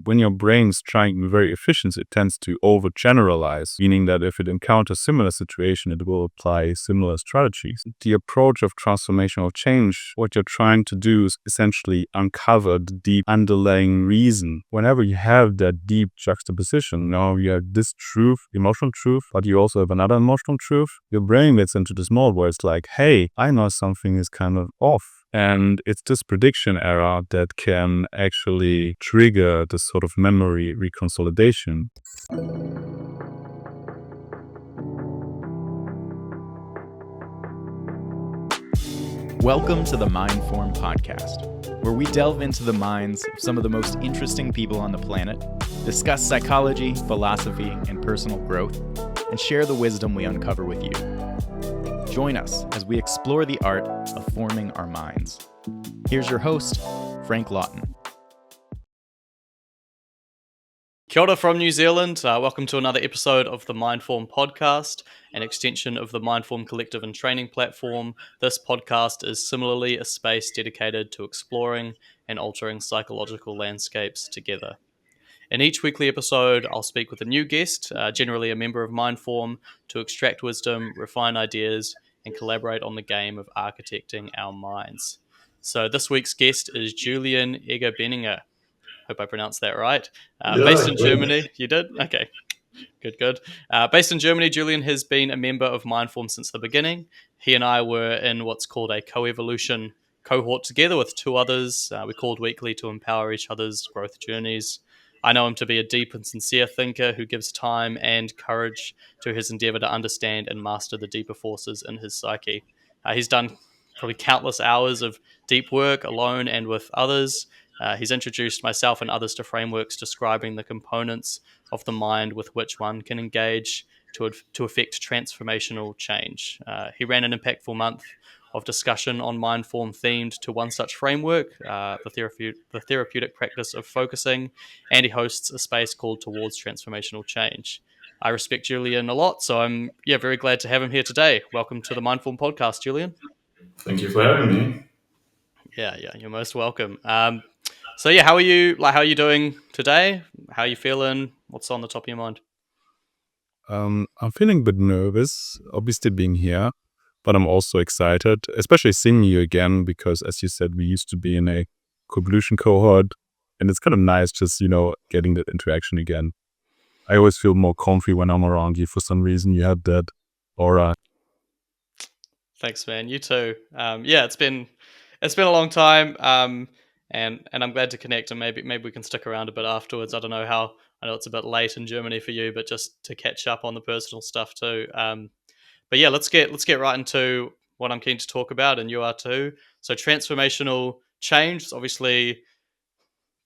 when your brain's trying to be very efficient, it tends to overgeneralize, meaning that if it encounters similar situation, it will apply similar strategies. The approach of transformational change, what you're trying to do is essentially uncover the deep underlying reason. Whenever you have that deep juxtaposition, now you have this truth, emotional truth, but you also have another emotional truth, your brain gets into this mode where it's like, hey, I know something is kind of off. And it's this prediction error that can actually trigger this sort of memory reconsolidation. Welcome to the Mindform Podcast, where we delve into the minds of some of the most interesting people on the planet, discuss psychology, philosophy, and personal growth, and share the wisdom we uncover with you. Join us as we explore the art of forming our minds. Here's your host, Frank Lawton. Kia ora from New Zealand. Welcome to another episode of the Mindform Podcast, an extension of the Mindform Collective and Training platform. This podcast is similarly a space dedicated to exploring and altering psychological landscapes together. In each weekly episode, I'll speak with a new guest, generally a member of Mindform, to extract wisdom, refine ideas, and collaborate on the game of architecting our minds. So this week's guest is Julian Eger-Benninger. Hope I pronounced that right. Based in Germany. You did? Okay. Good. Based in Germany, Julian has been a member of Mindform since the beginning. He and I were in what's called a co-evolution cohort together with two others. We called weekly to empower each other's growth journeys. I know him to be a deep and sincere thinker who gives time and courage to his endeavor to understand and master the deeper forces in his psyche. He's done probably countless hours of deep work alone and with others. He's introduced myself and others to frameworks describing the components of the mind with which one can engage to effect transformational change. He ran an impactful month of discussion on Mindform themed to one such framework, the therapeutic practice of focusing, and he hosts a space called Towards Transformational Change. I respect Julian a lot, so I'm very glad to have him here today. Welcome to the Mindform Podcast, Julian. Thank you for having me. Yeah, you're most welcome. So how are you? How are you doing today? How are you feeling? What's on the top of your mind? I'm feeling a bit nervous, obviously being here, but I'm also excited, especially seeing you again, because as you said, we used to be in a co-evolution cohort, and it's kind of nice just, getting that interaction again. I always feel more comfy when I'm around you for some reason. You have that aura. Thanks, man. You too. It's been a long time, and I'm glad to connect, and maybe we can stick around a bit afterwards. I don't know how. I know it's a bit late in Germany for you, but just to catch up on the personal stuff too. But yeah, let's get right into what I'm keen to talk about, and you are too. So transformational change is obviously a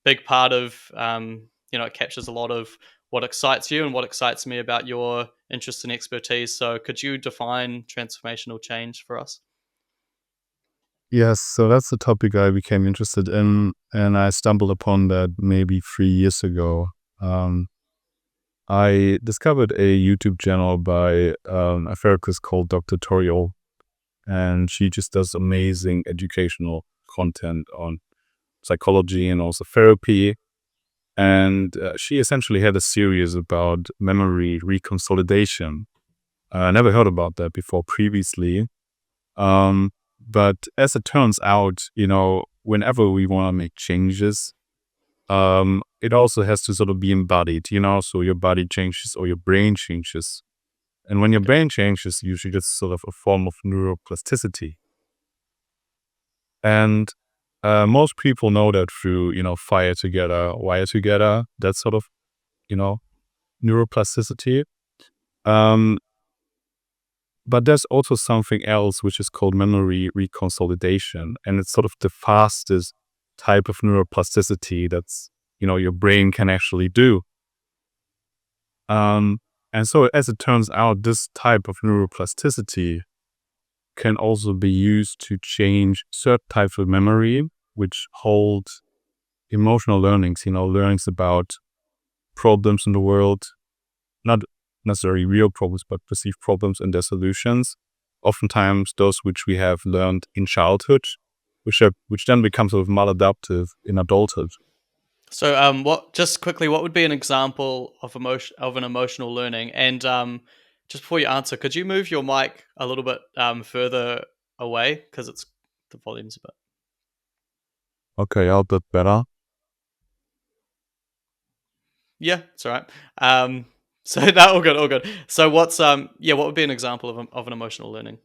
big part of, it captures a lot of what excites you and what excites me about your interest and expertise. So could you define transformational change for us? Yes, so that's the topic I became interested in, and I stumbled upon that maybe 3 years ago. I discovered a YouTube channel by a therapist called Dr. Toriel, and she just does amazing educational content on psychology and also therapy. And she essentially had a series about memory reconsolidation. I never heard about that before previously. But as it turns out, whenever we want to make changes, it also has to sort of be embodied, so your body changes or your brain changes. And when your brain changes, usually it's sort of a form of neuroplasticity. And most people know that through, fire together, wire together, that sort of, neuroplasticity. But there's also something else which is called memory reconsolidation. And it's sort of the fastest type of neuroplasticity that's, your brain can actually do. And so as it turns out, this type of neuroplasticity can also be used to change certain types of memory, which hold emotional learnings, learnings about problems in the world, not necessarily real problems, but perceived problems and their solutions. Oftentimes those which we have learned in childhood, which then become sort of maladaptive in adulthood. So, what would be an example of an emotional learning? And just before you answer, could you move your mic a little bit further away because it's the volume's a bit. Okay, I'll bit better. Yeah, it's all right. So that all good, all good. So what would be an example of an emotional learning?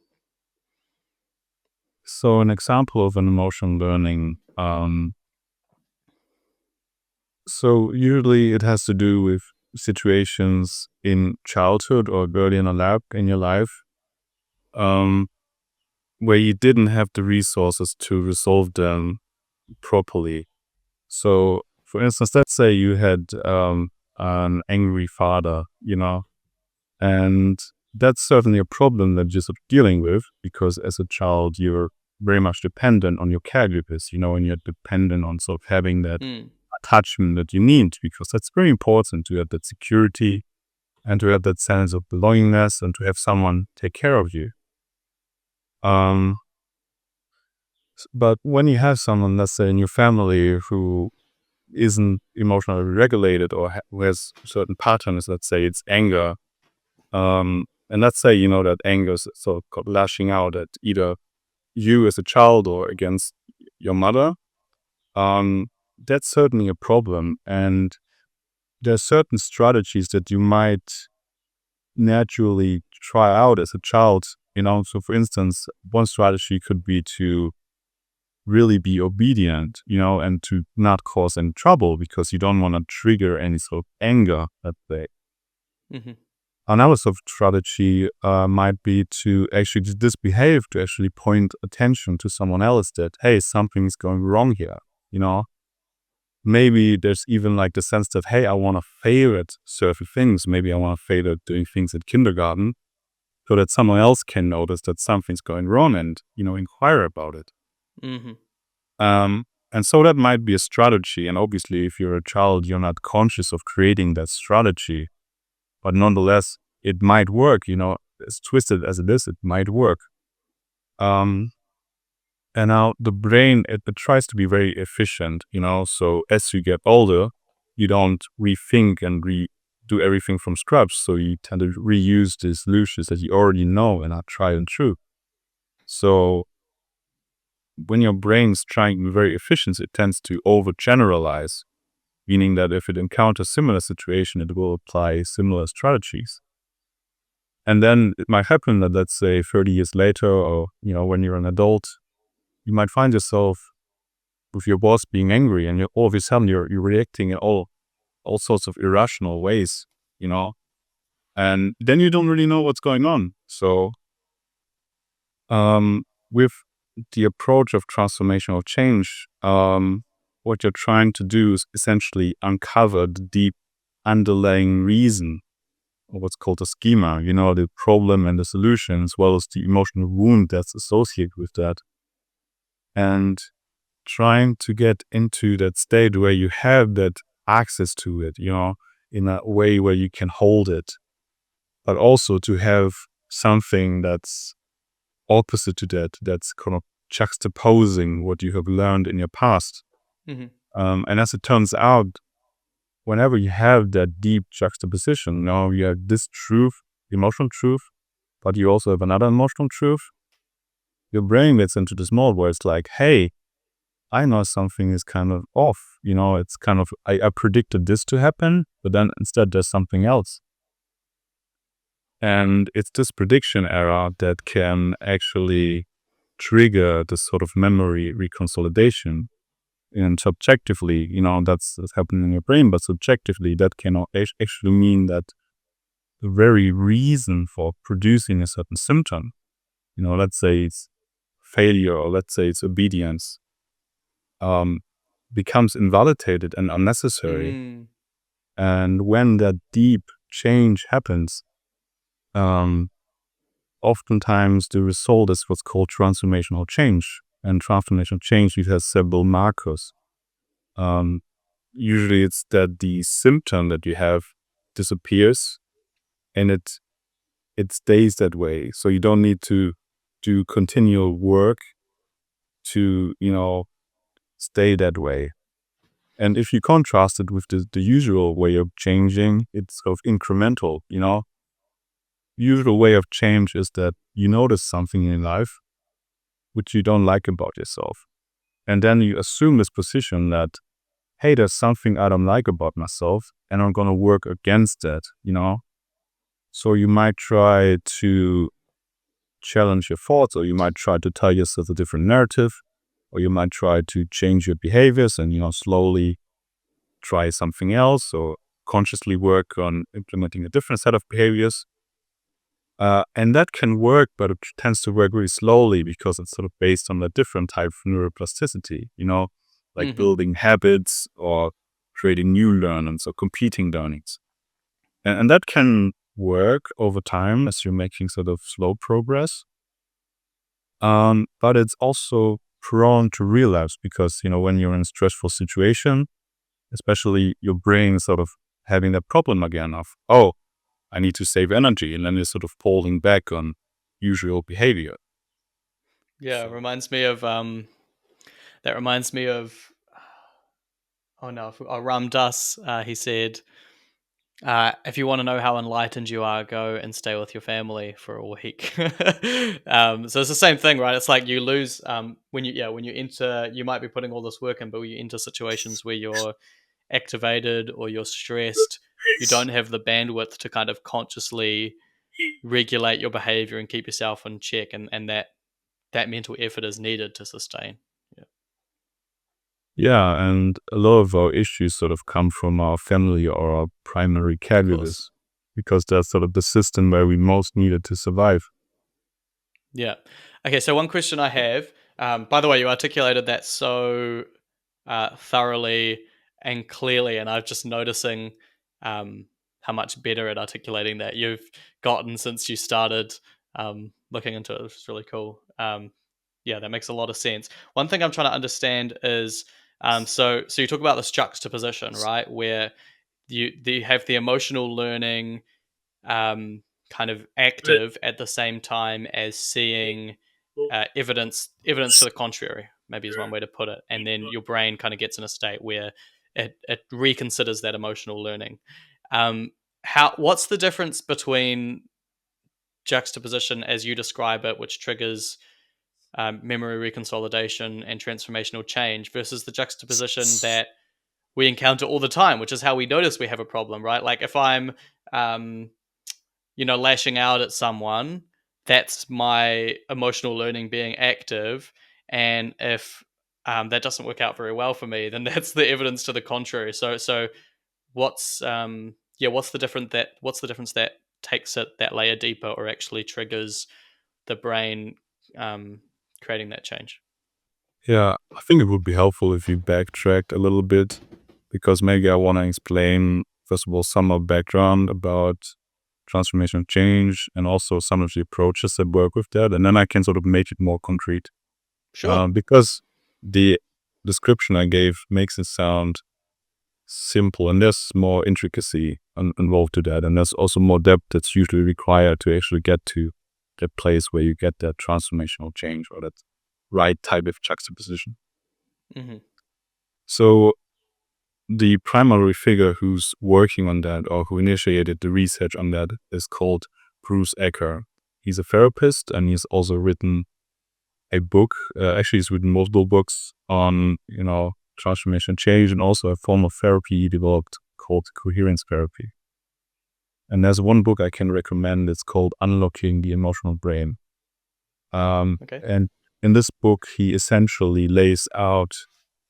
So an example of an emotional learning. So usually it has to do with situations in childhood or early in your life, where you didn't have the resources to resolve them properly. So, for instance, let's say you had an angry father, and that's certainly a problem that you're sort of dealing with, because as a child you're very much dependent on your caregivers, and you're dependent on sort of having that Mm. attachment that you need, because that's very important to have that security and to have that sense of belongingness and to have someone take care of you. But when you have someone, let's say in your family, who isn't emotionally regulated or who has certain patterns, let's say it's anger, and let's say that anger is sort of lashing out at either you as a child or against your mother, that's certainly a problem. And there are certain strategies that you might naturally try out as a child. So for instance, one strategy could be to really be obedient, and to not cause any trouble because you don't want to trigger any sort of anger, let's say. Mm-hmm. Another sort of strategy might be to actually disbehave, to actually point attention to someone else that, hey, something's going wrong here, Maybe there's even like the sense that, hey, I want to fail at certain things. Maybe I want to fail at doing things at kindergarten so that someone else can notice that something's going wrong and, inquire about it. Mm-hmm. And so that might be a strategy. And obviously, if you're a child, you're not conscious of creating that strategy. But nonetheless, it might work, as twisted as it is, it might work. And now the brain, it tries to be very efficient, so as you get older, you don't rethink and redo everything from scratch. So you tend to reuse the solutions that you already know and are tried and true. So when your brain's trying to be very efficient, it tends to overgeneralize, meaning that if it encounters similar situation, it will apply similar strategies. And then it might happen that, let's say 30 years later, or, when you're an adult, you might find yourself with your boss being angry, and all of a sudden you're reacting in all sorts of irrational ways, and then you don't really know what's going on. So, with the approach of transformational change, what you're trying to do is essentially uncover the deep underlying reason, or what's called a schema, the problem and the solution, as well as the emotional wound that's associated with that. And trying to get into that state where you have that access to it, in a way where you can hold it, but also to have something that's opposite to that, that's kind of juxtaposing what you have learned in your past. Mm-hmm. And as it turns out, whenever you have that deep juxtaposition, you have this truth, emotional truth, but you also have another emotional truth, your brain gets into this mode where it's like, hey, I know something is kind of off. It's kind of, I predicted this to happen, but then instead there's something else. And it's this prediction error that can actually trigger this sort of memory reconsolidation. And subjectively, that's happening in your brain, but subjectively, that can actually mean that the very reason for producing a certain symptom, let's say it's failure, or let's say it's obedience, becomes invalidated and unnecessary. Mm. And when that deep change happens, oftentimes the result is what's called transformational change. And transformational change, it has several markers. Usually it's that the symptom that you have disappears, and it stays that way. So you don't need to do continual work to, stay that way. And if you contrast it with the usual way of changing, it's sort of incremental, Usual way of change is that you notice something in life which you don't like about yourself. And then you assume this position that, hey, there's something I don't like about myself, and I'm going to work against that, So you might try to challenge your thoughts, or you might try to tell yourself a different narrative, or you might try to change your behaviors and, slowly try something else, or consciously work on implementing a different set of behaviors. And that can work, but it tends to work really slowly because it's sort of based on a different type of neuroplasticity, like building habits or creating new learnings or competing learnings. And that can work over time as you're making sort of slow progress. But it's also prone to relapse because, when you're in a stressful situation, especially your brain sort of having that problem again of, I need to save energy, and then you're sort of falling back on usual behavior. Yeah, reminds me of that reminds me of Ram Dass. He said, if you want to know how enlightened you are, go and stay with your family for a week. So it's the same thing, right? It's like you lose when you enter, you might be putting all this work in, but when you enter situations where you're activated or you're stressed, you don't have the bandwidth to kind of consciously regulate your behavior and keep yourself in check, and that mental effort is needed to sustain. Yeah, and a lot of our issues sort of come from our family or our primary caregivers, because that's sort of the system where we most needed to survive. Yeah. Okay, so one question I have, by the way, you articulated that so thoroughly and clearly, and I'm just noticing how much better at articulating that you've gotten since you started looking into it. It's really cool. Yeah, that makes a lot of sense. One thing I'm trying to understand is, so you talk about this juxtaposition, right, where you have the emotional learning kind of active at the same time as seeing evidence to the contrary, maybe is one way to put it, and then your brain kind of gets in a state where it reconsiders that emotional learning. What's the difference between juxtaposition as you describe it, which triggers memory reconsolidation and transformational change, versus the juxtaposition that we encounter all the time, which is how we notice we have a problem, right? Like if I'm lashing out at someone, that's my emotional learning being active. And if that doesn't work out very well for me, then that's the evidence to the contrary. So what's what's the difference that takes it that layer deeper or actually triggers the brain creating that change? Yeah, I think it would be helpful if you backtracked a little bit, because maybe I want to explain, first of all, some of background about transformational change and also some of the approaches that work with that. And then I can sort of make it more concrete. Sure. Because the description I gave makes it sound simple, and there's more intricacy involved to that. And there's also more depth that's usually required to actually get to that place where you get that transformational change or that right type of juxtaposition. Mm-hmm. So the primary figure who's working on that, or who initiated the research on that, is called Bruce Ecker. He's a therapist, and he's also written a book. Actually, he's written multiple books on, transformation change, and also a form of therapy he developed called coherence therapy. And there's one book I can recommend. It's called Unlocking the Emotional Brain. Okay. And in this book, he essentially lays out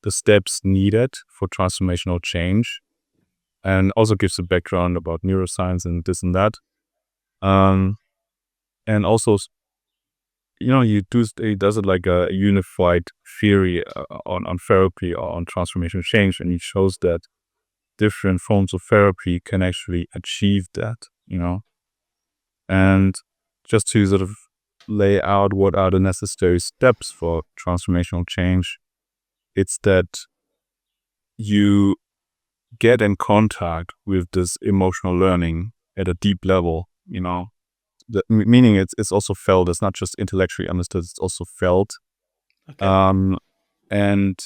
the steps needed for transformational change, and also gives a background about neuroscience and this and that. And also, he does it like a unified theory on therapy or on transformational change, and he shows that different forms of therapy can actually achieve that, And just to sort of lay out what are the necessary steps for transformational change, it's that you get in contact with this emotional learning at a deep level, meaning it's also felt. It's not just intellectually understood, it's also felt. Okay. And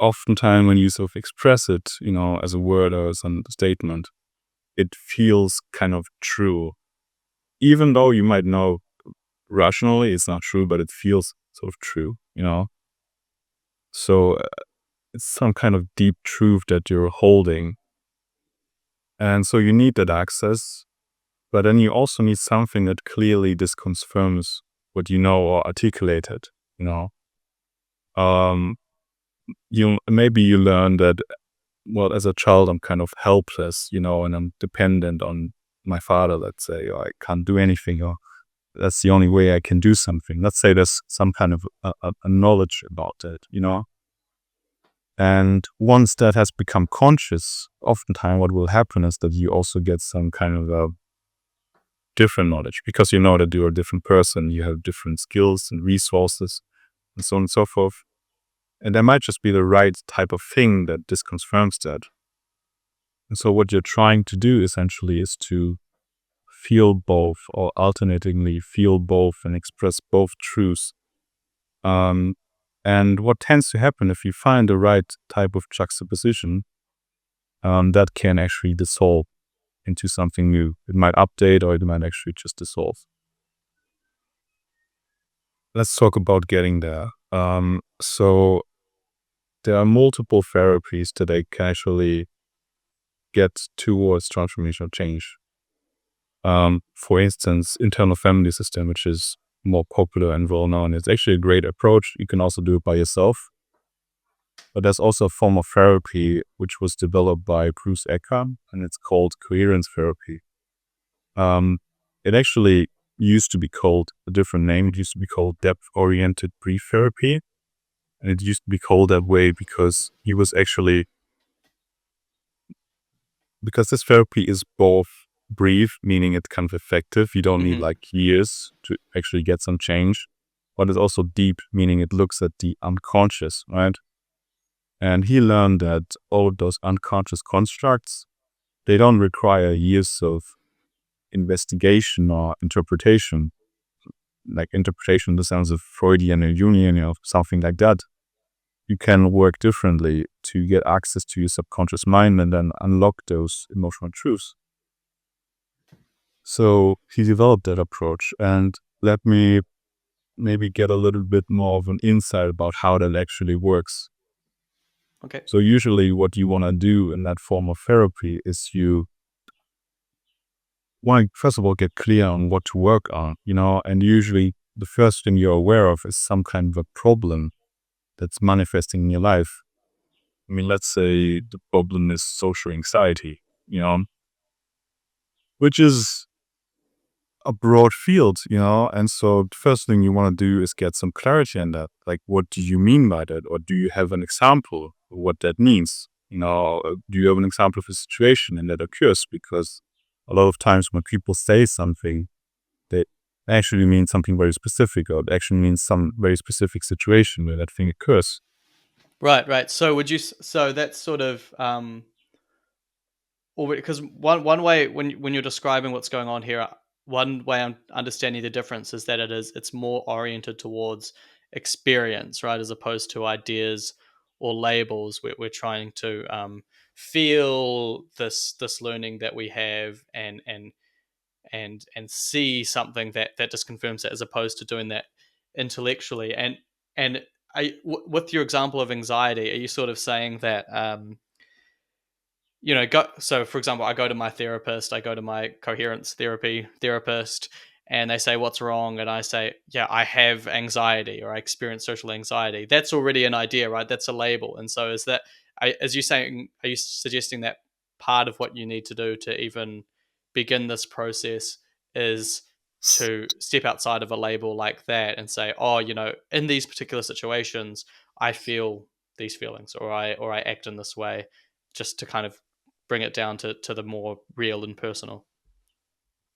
oftentimes when you sort of express it, as a word or as a statement, it feels kind of true. Even though you might know rationally it's not true, but it feels sort of true, So it's some kind of deep truth that you're holding. And so you need that access, but then you also need something that clearly disconfirms what you know or articulated, Maybe you learn that, well, as a child, I'm kind of helpless, and I'm dependent on my father, let's say, or I can't do anything, or that's the only way I can do something. Let's say there's some kind of a knowledge about it, And once that has become conscious, oftentimes what will happen is that you also get some kind of a different knowledge, because you know that you're a different person, you have different skills and resources, and so on and so forth. And there might just be the right type of thing that disconfirms that. And so what you're trying to do essentially is to feel both, or alternatingly feel both and express both truths. And what tends to happen if you find the right type of juxtaposition, that can actually dissolve into something new. It might update, or it might actually just dissolve. Let's talk about getting there. So there are multiple therapies that I can actually get towards transformational change. For instance, internal family system, which is more popular and well known, is actually a great approach. You can also do it by yourself. But there's also a form of therapy which was developed by Bruce Ecker, and it's called coherence therapy. It actually used to be called a different name. It used to be called depth-oriented brief therapy. And it used to be called that way because because this therapy is both brief, meaning it's kind of effective. You don't need like years to actually get some change, but it's also deep, meaning it looks at the unconscious, right? And he learned that all those unconscious constructs, they don't require years of investigation or interpretation, like interpretation in the sense of Freudian or Jungian or something like that. You can work differently to get access to your subconscious mind and then unlock those emotional truths. So he developed that approach, and let me maybe get a little bit more of an insight about how that actually works. Okay. So usually what you want to do in that form of therapy is you want to, first of all, get clear on what to work on, and usually the first thing you're aware of is some kind of a problem that's manifesting in your life. I mean, let's say the problem is social anxiety, which is a broad field, and so the first thing you want to do is get some clarity on that. Like, what do you mean by that? Or do you have an example of what that means? Do you have an example of a situation and that occurs? Because a lot of times when people say something, they actually mean something very specific, or it actually means some very specific situation where that thing occurs. Right. So so that's sort of because one way when you're describing what's going on here, one way I'm understanding the difference is that it's more oriented towards experience, right, as opposed to ideas or labels. We're trying to feel this learning that we have and see something that just confirms it, as opposed to doing that intellectually. And with your example of anxiety, are you sort of saying that so for example, I go to my therapist, I go to my coherence therapist, and they say, what's wrong? And I say, yeah, I have anxiety, or I experience social anxiety. That's already an idea, right? That's a label. And so is that, as you saying, are you suggesting that part of what you need to do to even begin this process is to step outside of a label like that and say, oh, in these particular situations, I feel these feelings, or I act in this way, just to kind of bring it down to the more real and personal?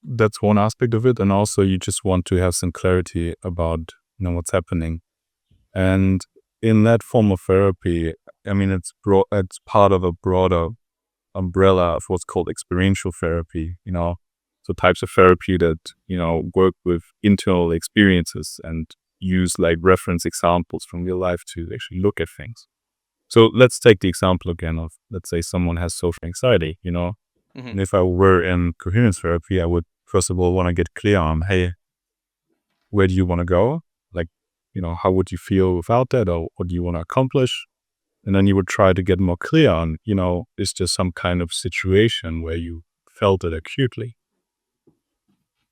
That's one aspect of it. And also you just want to have some clarity about, what's happening. And in that form of therapy, I mean, it's part of a broader umbrella of what's called experiential therapy, so types of therapy that, work with internal experiences and use like reference examples from real life to actually look at things. So let's take the example again of, let's say someone has social anxiety, and if I were in coherence therapy, I would first of all want to get clear on, hey, where do you want to go? Like, how would you feel without that, or what do you want to accomplish? And then you would try to get more clear on, is there some kind of situation where you felt it acutely?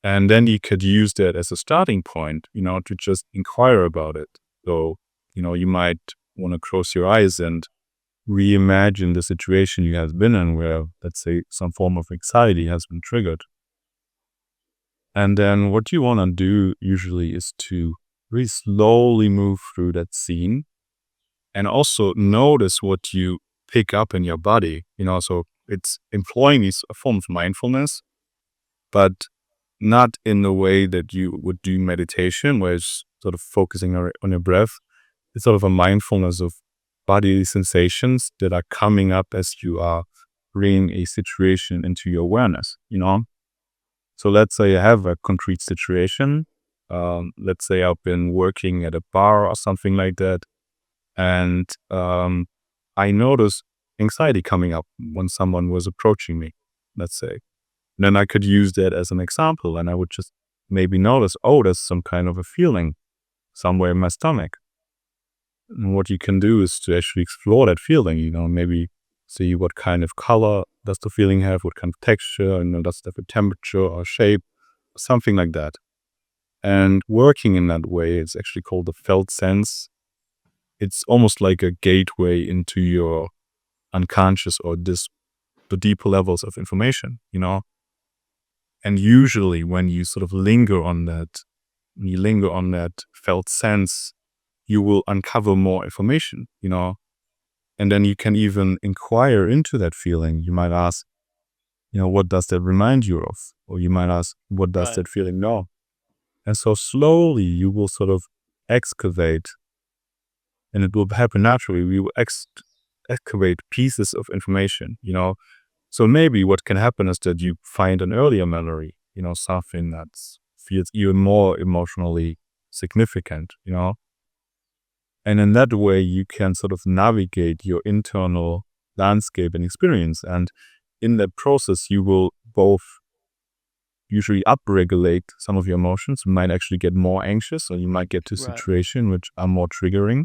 And then you could use that as a starting point, to just inquire about it. So, you might want to close your eyes and reimagine the situation you have been in where, let's say, some form of anxiety has been triggered. And then what you want to do usually is to really slowly move through that scene and also notice what you pick up in your body. So it's employing these forms of mindfulness, but not in the way that you would do meditation, where it's sort of focusing on your breath. It's sort of a mindfulness of bodily sensations that are coming up as you are bringing a situation into your awareness, So let's say I have a concrete situation. Let's say I've been working at a bar or something like that. And I noticed anxiety coming up when someone was approaching me, let's say. Then I could use that as an example, and I would just maybe notice, there's some kind of a feeling somewhere in my stomach. And what you can do is to actually explore that feeling, maybe see what kind of color does the feeling have, what kind of texture, does it have a temperature or shape, something like that. And working in that way, it's actually called the felt sense. It's almost like a gateway into your unconscious or the deeper levels of information, And usually when you sort of linger on that felt sense, you will uncover more information, And then you can even inquire into that feeling. You might ask, what does that remind you of? Or you might ask, what does that feeling know? And so slowly you will sort of excavate, and it will happen naturally. We will excavate pieces of information, So maybe what can happen is that you find an earlier memory, something that feels even more emotionally significant, And in that way, you can sort of navigate your internal landscape and experience. And in that process, you will both usually upregulate some of your emotions. You might actually get more anxious, or you might get to situations which are more triggering.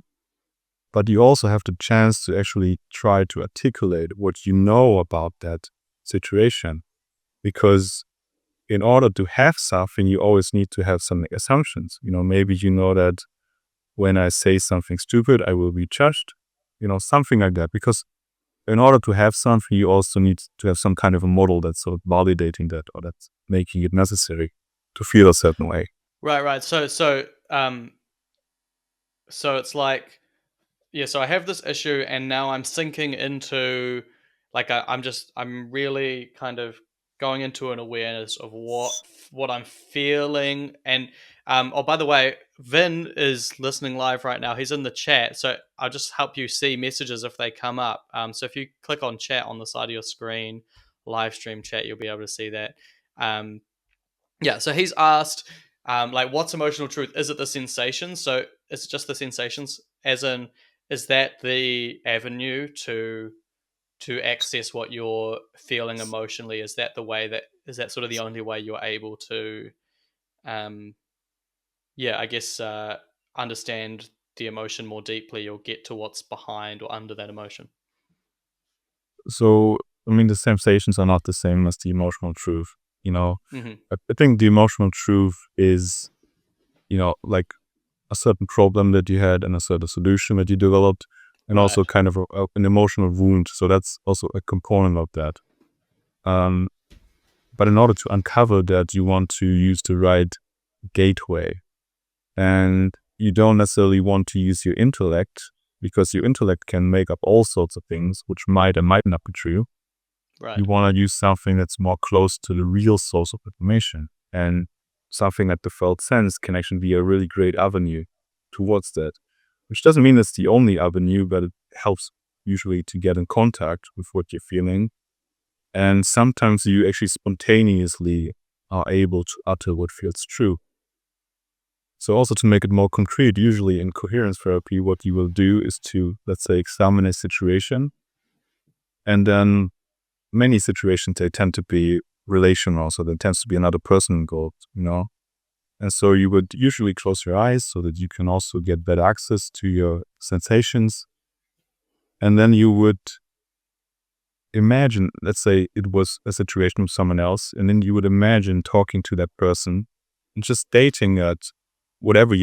But you also have the chance to actually try to articulate what you know about that situation. Because in order to have something, you always need to have some assumptions. Maybe you know that when I say something stupid, I will be judged, something like that. Because in order to have something, you also need to have some kind of a model that's sort of validating that, or that's making it necessary to feel a certain way. Right. So it's like, so I have this issue, and now I'm sinking into, like, I'm really kind of going into an awareness of what I'm feeling. And by the way, Vin is listening live right now. He's in the chat, so I'll just help you see messages if they come up. So if you click on chat on the side of your screen, live stream chat, you'll be able to see that. So he's asked, like, what's emotional truth? Is it the sensations? So it's just the sensations, as in, is that the avenue to access what you're feeling emotionally? Is that sort of the only way you're able to, I guess, understand the emotion more deeply, or get to what's behind or under that emotion? So, the sensations are not the same as the emotional truth, Mm-hmm. I think the emotional truth is, like a certain problem that you had and a certain solution that you developed, and also kind of an emotional wound. So that's also a component of that. But in order to uncover that, you want to use the right gateway. And you don't necessarily want to use your intellect, because your intellect can make up all sorts of things, which might and might not be true. Right. You want to use something that's more close to the real source of information. And something like the felt sense can actually be a really great avenue towards that. Which doesn't mean it's the only avenue, but it helps usually to get in contact with what you're feeling. And sometimes you actually spontaneously are able to utter what feels true. So also to make it more concrete, usually in coherence therapy, what you will do is to, let's say, examine a situation. And then many situations, they tend to be relational. So there tends to be another person involved, And so you would usually close your eyes so that you can also get better access to your sensations. And then you would imagine, let's say it was a situation with someone else, and then you would imagine talking to that person and just stating that whatever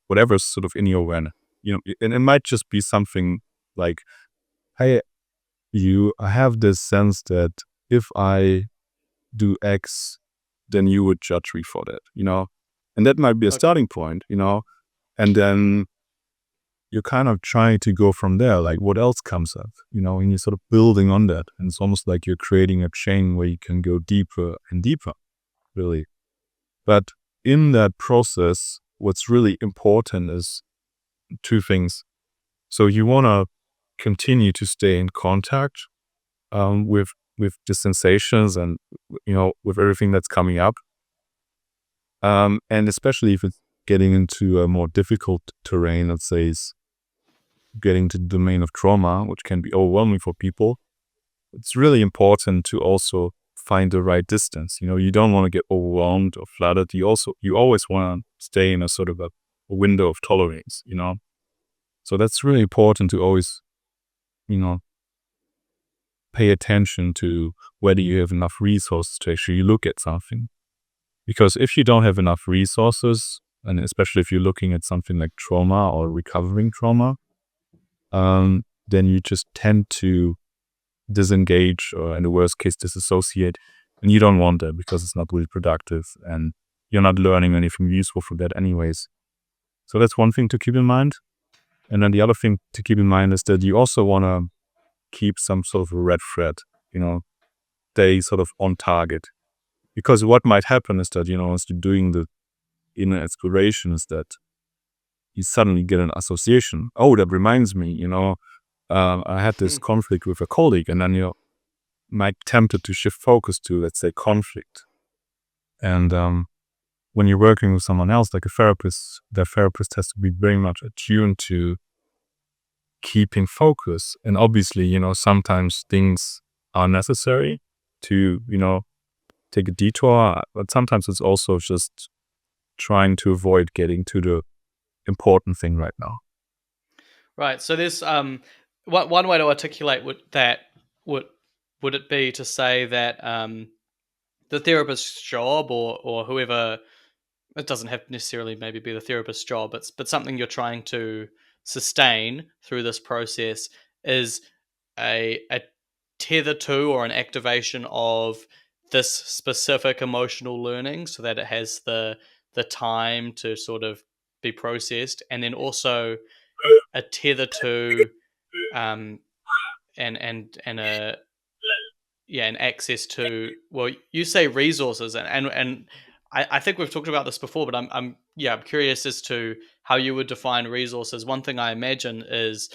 whatever's sort of in your awareness, and it might just be something like, hey, I have this sense that if I do X, then you would judge me for that, and that might be a starting point, and then you're kind of trying to go from there, like what else comes up, and you're sort of building on that. And it's almost like you're creating a chain where you can go deeper and deeper, really. But in that process, what's really important is two things. So you want to continue to stay in contact with the sensations and, with everything that's coming up. And especially if it's getting into a more difficult terrain, let's say, is getting to the domain of trauma, which can be overwhelming for people, it's really important to also find the right distance. You don't want to get overwhelmed or flooded. You always want to stay in a sort of a window of tolerance, So that's really important to always, pay attention to whether you have enough resources to actually look at something. Because if you don't have enough resources, and especially if you're looking at something like trauma or recovering trauma, then you just tend to disengage or, in the worst case, disassociate. And you don't want that because it's not really productive and you're not learning anything useful from that anyways. So that's one thing to keep in mind. And then the other thing to keep in mind is that you also want to keep some sort of a red thread, stay sort of on target. Because what might happen is that, as you're doing the inner exploration, is that you suddenly get an association. Oh, that reminds me, I had this conflict with a colleague, and then you might be tempted to shift focus to, let's say, conflict. And when you're working with someone else, like a therapist, the therapist has to be very much attuned to keeping focus. And obviously, sometimes things are necessary to, take a detour, but sometimes it's also just trying to avoid getting to the important thing right now. Right. So there's one way to articulate that would it be to say that the therapist's job or whoever, it doesn't have to necessarily maybe be the therapist's job, but something you're trying to sustain through this process is a tether to or an activation of this specific emotional learning so that it has the time to sort of be processed, and then also a tether to and an access to, well, you say resources, and I think we've talked about this before, but I'm curious as to how you would define resources. One thing I imagine is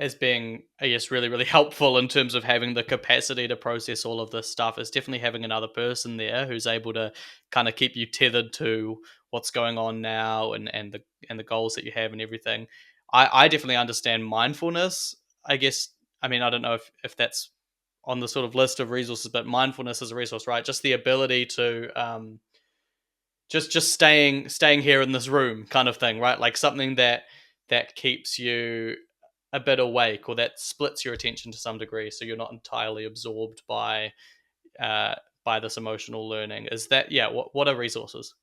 as being, I guess, really, really helpful in terms of having the capacity to process all of this stuff is definitely having another person there who's able to kind of keep you tethered to what's going on now and the goals that you have and everything. I definitely understand mindfulness. I guess, I mean, I don't know if that's on the sort of list of resources, but mindfulness is a resource, right? Just the ability to just staying here in this room kind of thing, right? Like something that keeps you a bit awake, or that splits your attention to some degree, so you're not entirely absorbed by this emotional learning. Is that, what are resources?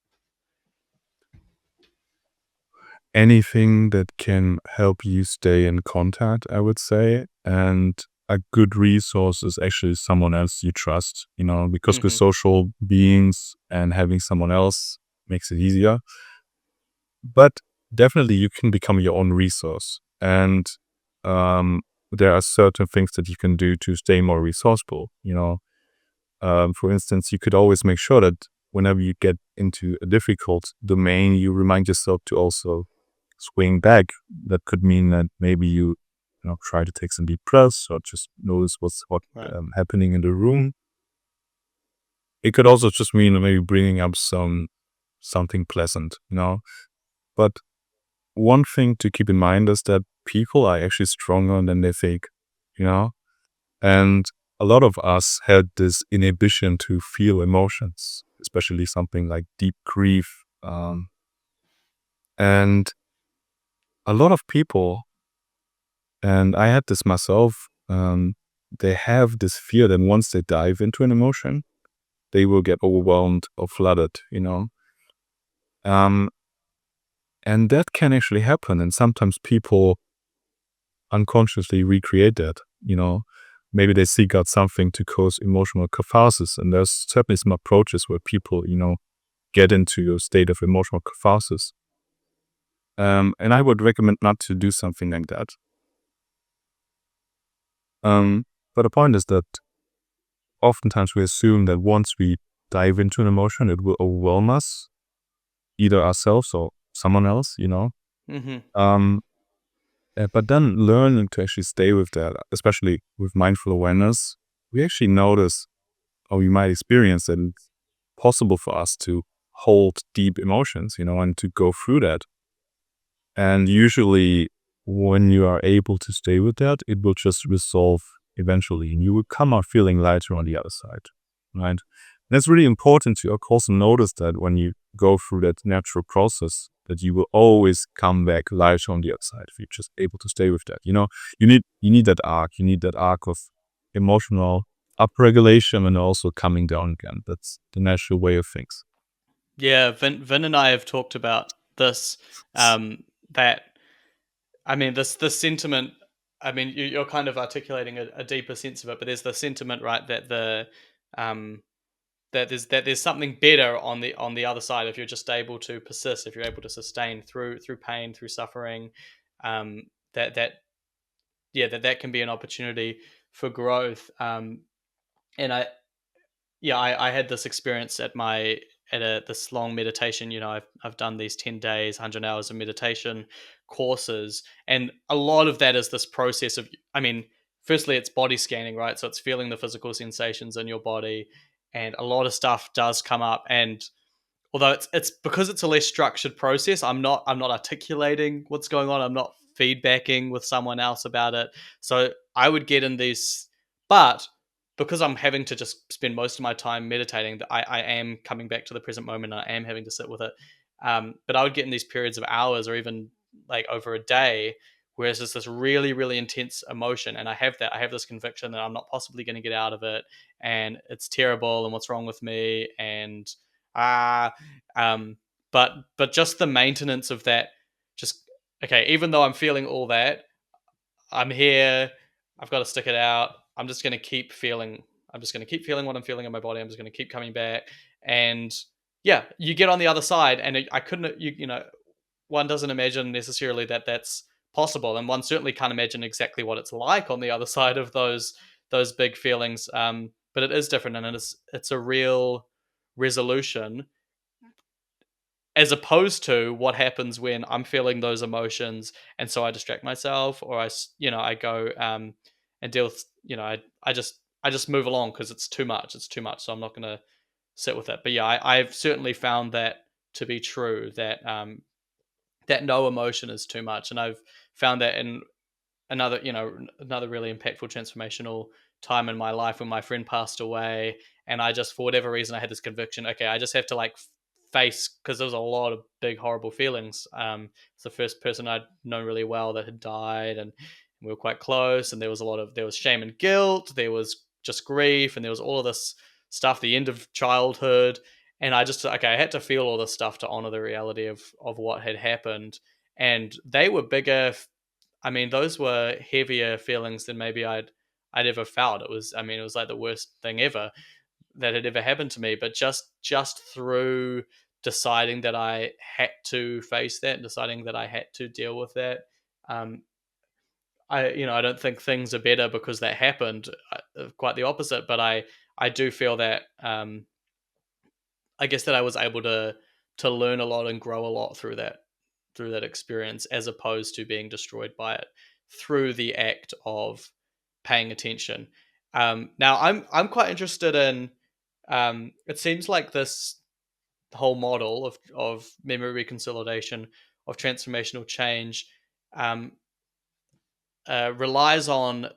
Anything that can help you stay in contact, I would say. And a good resource is actually someone else you trust, because we're social beings and having someone else makes it easier. But definitely you can become your own resource. And there are certain things that you can do to stay more resourceful. For instance, you could always make sure that whenever you get into a difficult domain, you remind yourself to also swing back. That could mean that maybe you try to take some deep breaths or just notice what's happening in the room. It could also just mean maybe bringing up some something pleasant, But one thing to keep in mind is that people are actually stronger than they think, And a lot of us had this inhibition to feel emotions, especially something like deep grief. And a lot of people, and I had this myself, they have this fear that once they dive into an emotion, they will get overwhelmed or flooded, And that can actually happen. And sometimes people unconsciously recreate that, Maybe they seek out something to cause emotional catharsis. And there's certainly some approaches where people, get into a state of emotional catharsis. And I would recommend not to do something like that. But the point is that oftentimes we assume that once we dive into an emotion, it will overwhelm us, either ourselves or someone else, Mm-hmm. But then learning to actually stay with that, especially with mindful awareness, we actually notice, or we might experience that it's possible for us to hold deep emotions, and to go through that. And usually when you are able to stay with that, it will just resolve eventually, and you will come out feeling lighter on the other side, right? And that's really important to, of course, notice that when you go through that natural process, that you will always come back lighter on the other side if you're just able to stay with that. You need that arc. You need that arc of emotional upregulation and also coming down again. That's the natural way of things. Yeah, Vin and I have talked about this. That this sentiment. You're kind of articulating a deeper sense of it, but there's the sentiment, right, that um, there's something better on the other side if you're just able to persist, if you're able to sustain through pain, through suffering. Um, that that can be an opportunity for growth. And I had this experience at this long meditation. I've done these 10 days, 100 hours of meditation courses, and a lot of that is this process of, firstly it's body scanning, right? So it's feeling the physical sensations in your body, and a lot of stuff does come up. And although it's because it's a less structured process, I'm not articulating what's going on. I'm not feedbacking with someone else about it. So I would get in these, but because I'm having to just spend most of my time meditating, that I am coming back to the present moment, and I am having to sit with it. But I would get in these periods of hours or even like over a day, where it's just this really, really intense emotion. And I have this conviction that I'm not possibly going to get out of it. And it's terrible. And what's wrong with me? And ah, but just the maintenance of that, just okay. Even though I'm feeling all that, I'm here. I've got to stick it out. I'm just going to keep feeling. I'm just going to keep feeling what I'm feeling in my body. I'm just going to keep coming back, and yeah, you get on the other side, and I couldn't. One doesn't imagine necessarily that that's possible, and one certainly can't imagine exactly what it's like on the other side of those big feelings. But it is different, and it's a real resolution, as opposed to what happens when I'm feeling those emotions, and so I distract myself, or I go and deal with, I just move along because it's too much. It's too much, so I'm not going to sit with it. But yeah, I've certainly found that to be true, that no emotion is too much, and I've found that in another really impactful transformational time in my life when my friend passed away. And I just, for whatever reason, I had this conviction, okay, I just have to like face, because there was a lot of big horrible feelings. It's the first person I'd known really well that had died, and we were quite close, and there was shame and guilt, there was just grief, and there was all of this stuff, the end of childhood. And I just, okay, I had to feel all this stuff to honor the reality of what had happened. And they were bigger, those were heavier feelings than maybe I'd ever felt. It was like the worst thing ever that had ever happened to me. But just through deciding that I had to face that, and deciding that I had to deal with that, um, I don't think things are better because that happened. Quite the opposite. But I do feel that, I guess, that I was able to learn a lot and grow a lot through that experience, as opposed to being destroyed by it through the act of paying attention. Now I'm quite interested in. It seems like this whole model of memory reconsolidation, of transformational change, relies on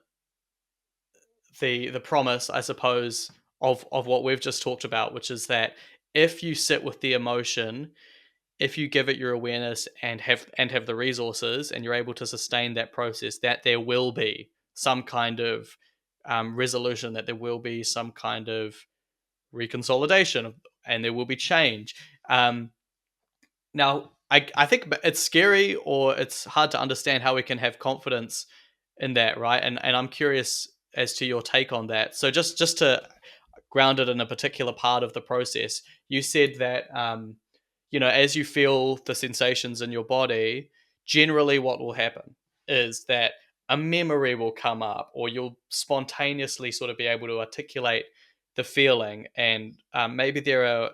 the promise, I suppose, of what we've just talked about, which is that if you sit with the emotion, if you give it your awareness and have the resources, and you're able to sustain that process, that there will be some kind of resolution, that there will be some kind of reconsolidation, and there will be change. Now, I think it's scary, or it's hard to understand how we can have confidence in that, right? And I'm curious as to your take on that. So just to ground it in a particular part of the process, you said that as you feel the sensations in your body, generally what will happen is that a memory will come up, or you'll spontaneously sort of be able to articulate the feeling. And maybe there are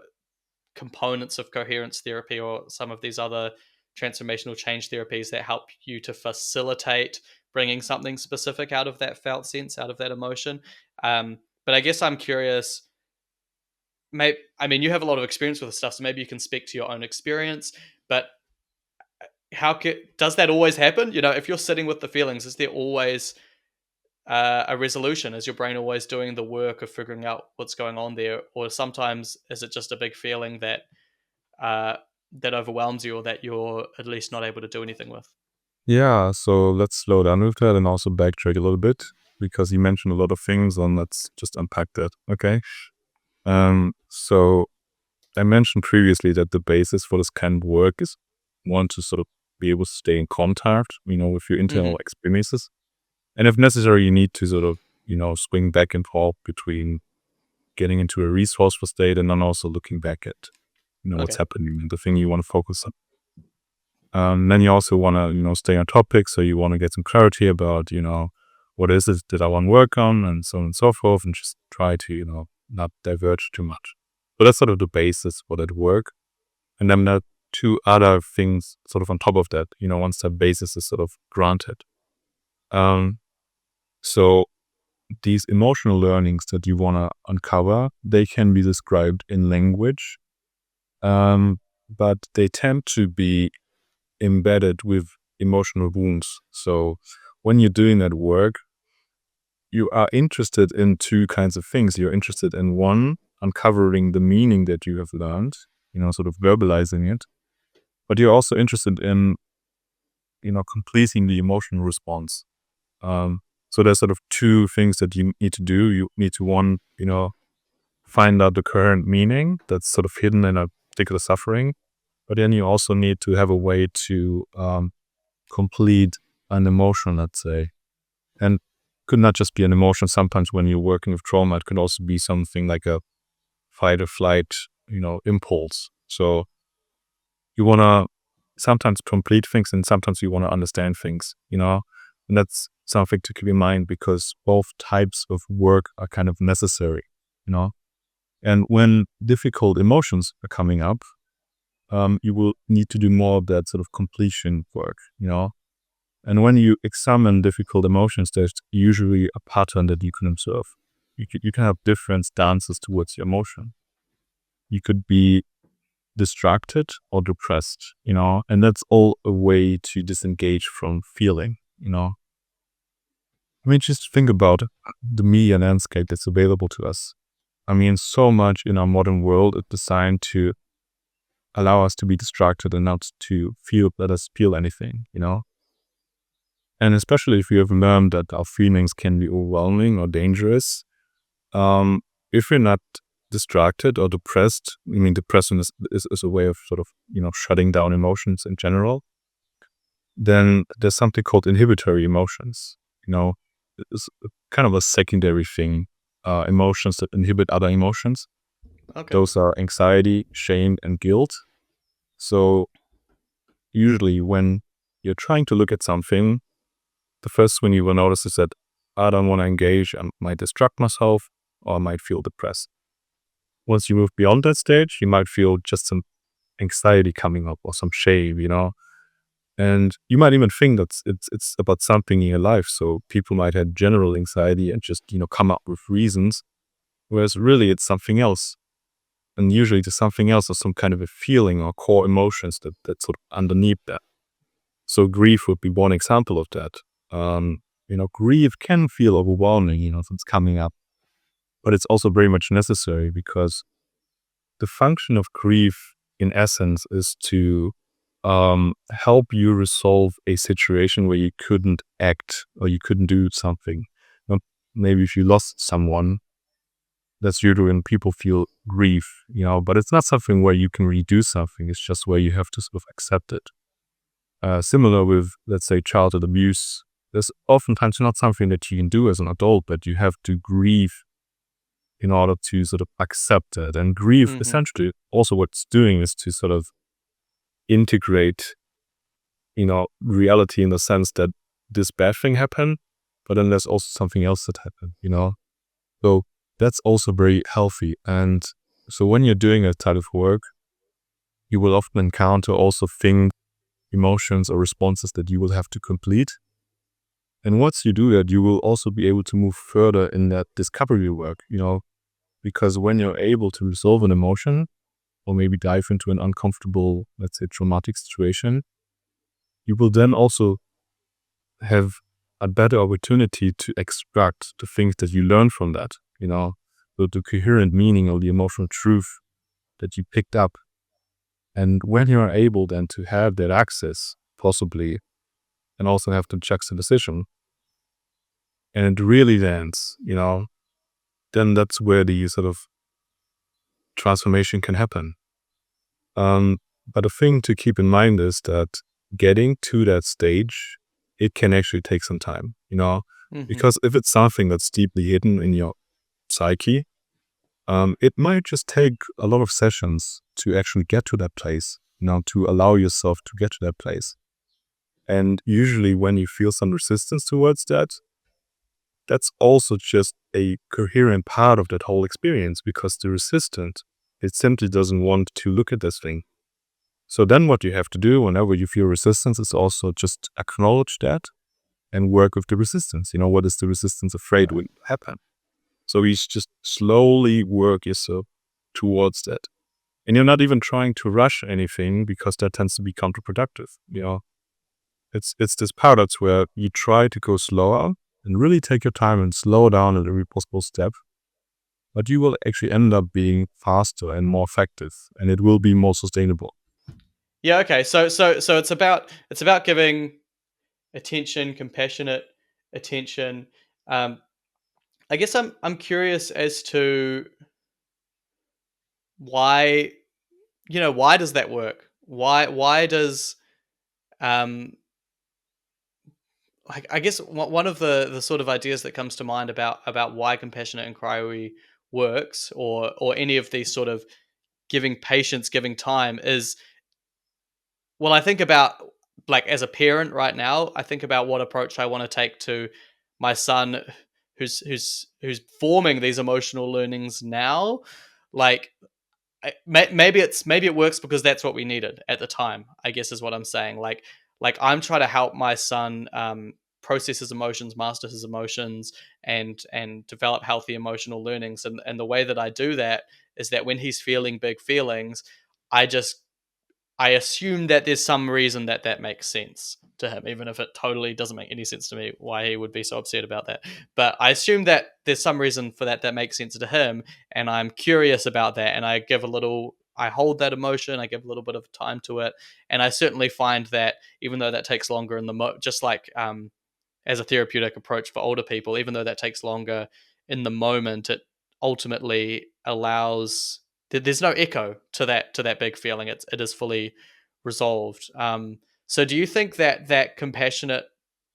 components of coherence therapy or some of these other transformational change therapies that help you to facilitate bringing something specific out of that felt sense, out of that emotion. But I guess I'm curious. You have a lot of experience with this stuff, so maybe you can speak to your own experience. But does that always happen? If you're sitting with the feelings, is there always a resolution? Is your brain always doing the work of figuring out what's going on there, or sometimes is it just a big feeling that that overwhelms you, or that you're at least not able to do anything with? Yeah, so let's slow down with that and also backtrack a little bit, because you mentioned a lot of things, and let's just unpack that, okay? So I mentioned previously that the basis for this kind of work is one, to sort of be able to stay in contact, with your internal experiences. And if necessary, you need to sort of, swing back and forth between getting into a resourceful state and then also looking back at, what's Okay. happening and the thing you want to focus on. Then you also want to, stay on topic. So you want to get some clarity about, what is it that I want to work on, and so on and so forth, and just try to, not diverge too much. So that's sort of the basis for that work. And then there are two other things sort of on top of that, once that basis is sort of granted. So these emotional learnings that you want to uncover, they can be described in language, but they tend to be embedded with emotional wounds. So when you're doing that work, you are interested in two kinds of things. You're interested in, one, uncovering the meaning that you have learned, sort of verbalizing it. But you're also interested in, completing the emotional response. So there's sort of two things that you need to do. You need to, one, find out the current meaning that's sort of hidden in a particular suffering. But then you also need to have a way to complete an emotion, let's say. And could not just be an emotion. Sometimes when you're working with trauma, it could also be something like a fight or flight, impulse. So you want to sometimes complete things, and sometimes you want to understand things, and that's something to keep in mind, because both types of work are kind of necessary, and when difficult emotions are coming up, you will need to do more of that sort of completion work, and when you examine difficult emotions, there's usually a pattern that you can observe. You can have different stances towards your emotion. You could be distracted or depressed, and that's all a way to disengage from feeling, just think about the media landscape that's available to us. So much in our modern world is designed to allow us to be distracted and not to let us feel anything, And especially if we have learned that our feelings can be overwhelming or dangerous, if we're not distracted or depressed, depression is a way of sort of, shutting down emotions in general, then there's something called inhibitory emotions, It's kind of a secondary thing, emotions that inhibit other emotions. Okay. Those are anxiety, shame, and guilt. So usually when you're trying to look at something, the first thing you will notice is that I don't want to engage. I might distract myself, or I might feel depressed. Once you move beyond that stage, you might feel just some anxiety coming up or some shame, and you might even think that it's about something in your life. So people might have general anxiety and just, come up with reasons, whereas really it's something else. And usually there's something else or some kind of a feeling or core emotions that sort of underneath that. So grief would be one example of that. Grief can feel overwhelming, if it's coming up, but it's also very much necessary, because the function of grief in essence is to help you resolve a situation where you couldn't act or you couldn't do something. Maybe if you lost someone, that's usually when people feel grief, but it's not something where you can redo something. It's just where you have to sort of accept it. Similar with, let's say, childhood abuse. There's oftentimes not something that you can do as an adult, but you have to grieve in order to sort of accept it. And grief, essentially, also what it's doing is to sort of integrate, reality in the sense that this bad thing happened, but then there's also something else that happened, So that's also very healthy. And so when you're doing that type of work, you will often encounter also things, emotions or responses that you will have to complete. And once you do that, you will also be able to move further in that discovery work, because when you're able to resolve an emotion or maybe dive into an uncomfortable, let's say, traumatic situation, you will then also have a better opportunity to extract the things that you learn from that, so the coherent meaning or the emotional truth that you picked up. And when you are able then to have that access, possibly, and also have the juxtaposition, and it really lands, then that's where the sort of transformation can happen. But the thing to keep in mind is that getting to that stage, it can actually take some time, because if it's something that's deeply hidden in your psyche, it might just take a lot of sessions to actually get to that place, to allow yourself to get to that place. And usually when you feel some resistance towards that, that's also just a coherent part of that whole experience, because the resistant, it simply doesn't want to look at this thing. So then what you have to do whenever you feel resistance is also just acknowledge that and work with the resistance. What is the resistance afraid will happen? So you just slowly work yourself towards that. And you're not even trying to rush anything, because that tends to be counterproductive. It's this paradox where you try to go slower and really take your time and slow down at every possible step, but you will actually end up being faster and more effective, and it will be more sustainable. Yeah. Okay. So it's about giving attention, compassionate attention. I guess I'm curious as to why why does that work? Why does I guess one of the sort of ideas that comes to mind about why compassionate inquiry works, or any of these sort of giving patience, giving time, is, well, I think about, like, as a parent right now, I think about what approach I want to take to my son who's forming these emotional learnings now. Like, maybe it works because that's what we needed at the time, I guess, is what I'm saying. Like I'm trying to help my son process his emotions, master his emotions, and develop healthy emotional learnings. And the way that I do that is that when he's feeling big feelings, I just I assume that there's some reason that makes sense to him, even if it totally doesn't make any sense to me why he would be so upset about that. But I assume that there's some reason for that makes sense to him, and I'm curious about that, and I hold that emotion, I give a little bit of time to it, and I certainly find that even though that takes longer in the just like as a therapeutic approach for older people, even though that takes longer in the moment, it ultimately allows there's no echo to that big feeling. It is fully resolved. So do you think that compassionate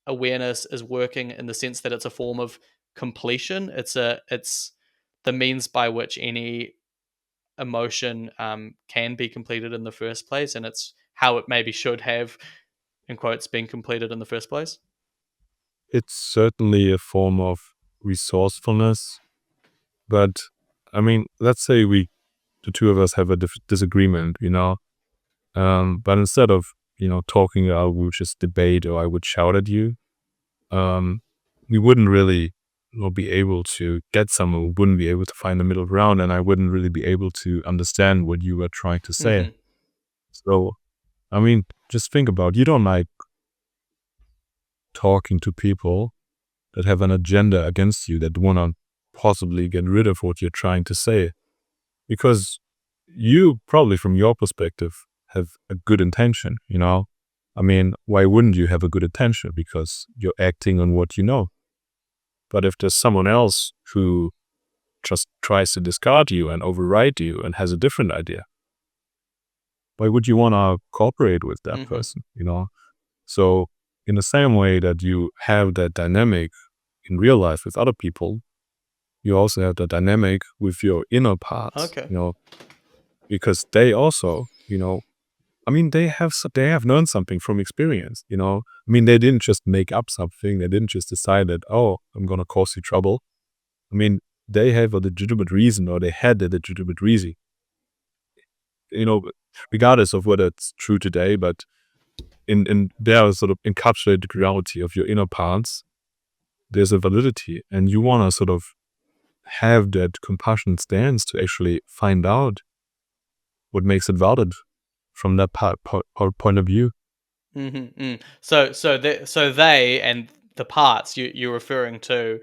awareness is working in the sense that it's a form of completion? It's the means by which any emotion can be completed in the first place, and it's how it maybe should have, in quotes, been completed in the first place? It's certainly a form of resourcefulness, but I mean, let's say the two of us have a disagreement, but instead of, talking, I would just debate or I would shout at you. We wouldn't really not be able to get somewhere, wouldn't be able to find the middle ground, and I wouldn't really be able to understand what you were trying to say. Mm-hmm. So, I mean, just think about, you don't like talking to people that have an agenda against you, that want to possibly get rid of what you're trying to say. Because you probably, from your perspective, have a good intention, I mean, why wouldn't you have a good intention? Because you're acting on what you know. But if there's someone else who just tries to discard you and override you and has a different idea, why would you want to cooperate with that Mm-hmm. person, So in the same way that you have that dynamic in real life with other people, you also have the dynamic with your inner parts, Okay. because they also, I mean, they have learned something from experience, I mean, they didn't just make up something. They didn't just decide that, oh, I'm going to cause you trouble. I mean, they have a legitimate reason, or they had a legitimate reason, regardless of whether it's true today, but in their sort of encapsulated reality of your inner parts, there's a validity, and you want to sort of have that compassionate stance to actually find out what makes it valid from that point of view. Mm-hmm. Mm. So they and the parts you're referring to,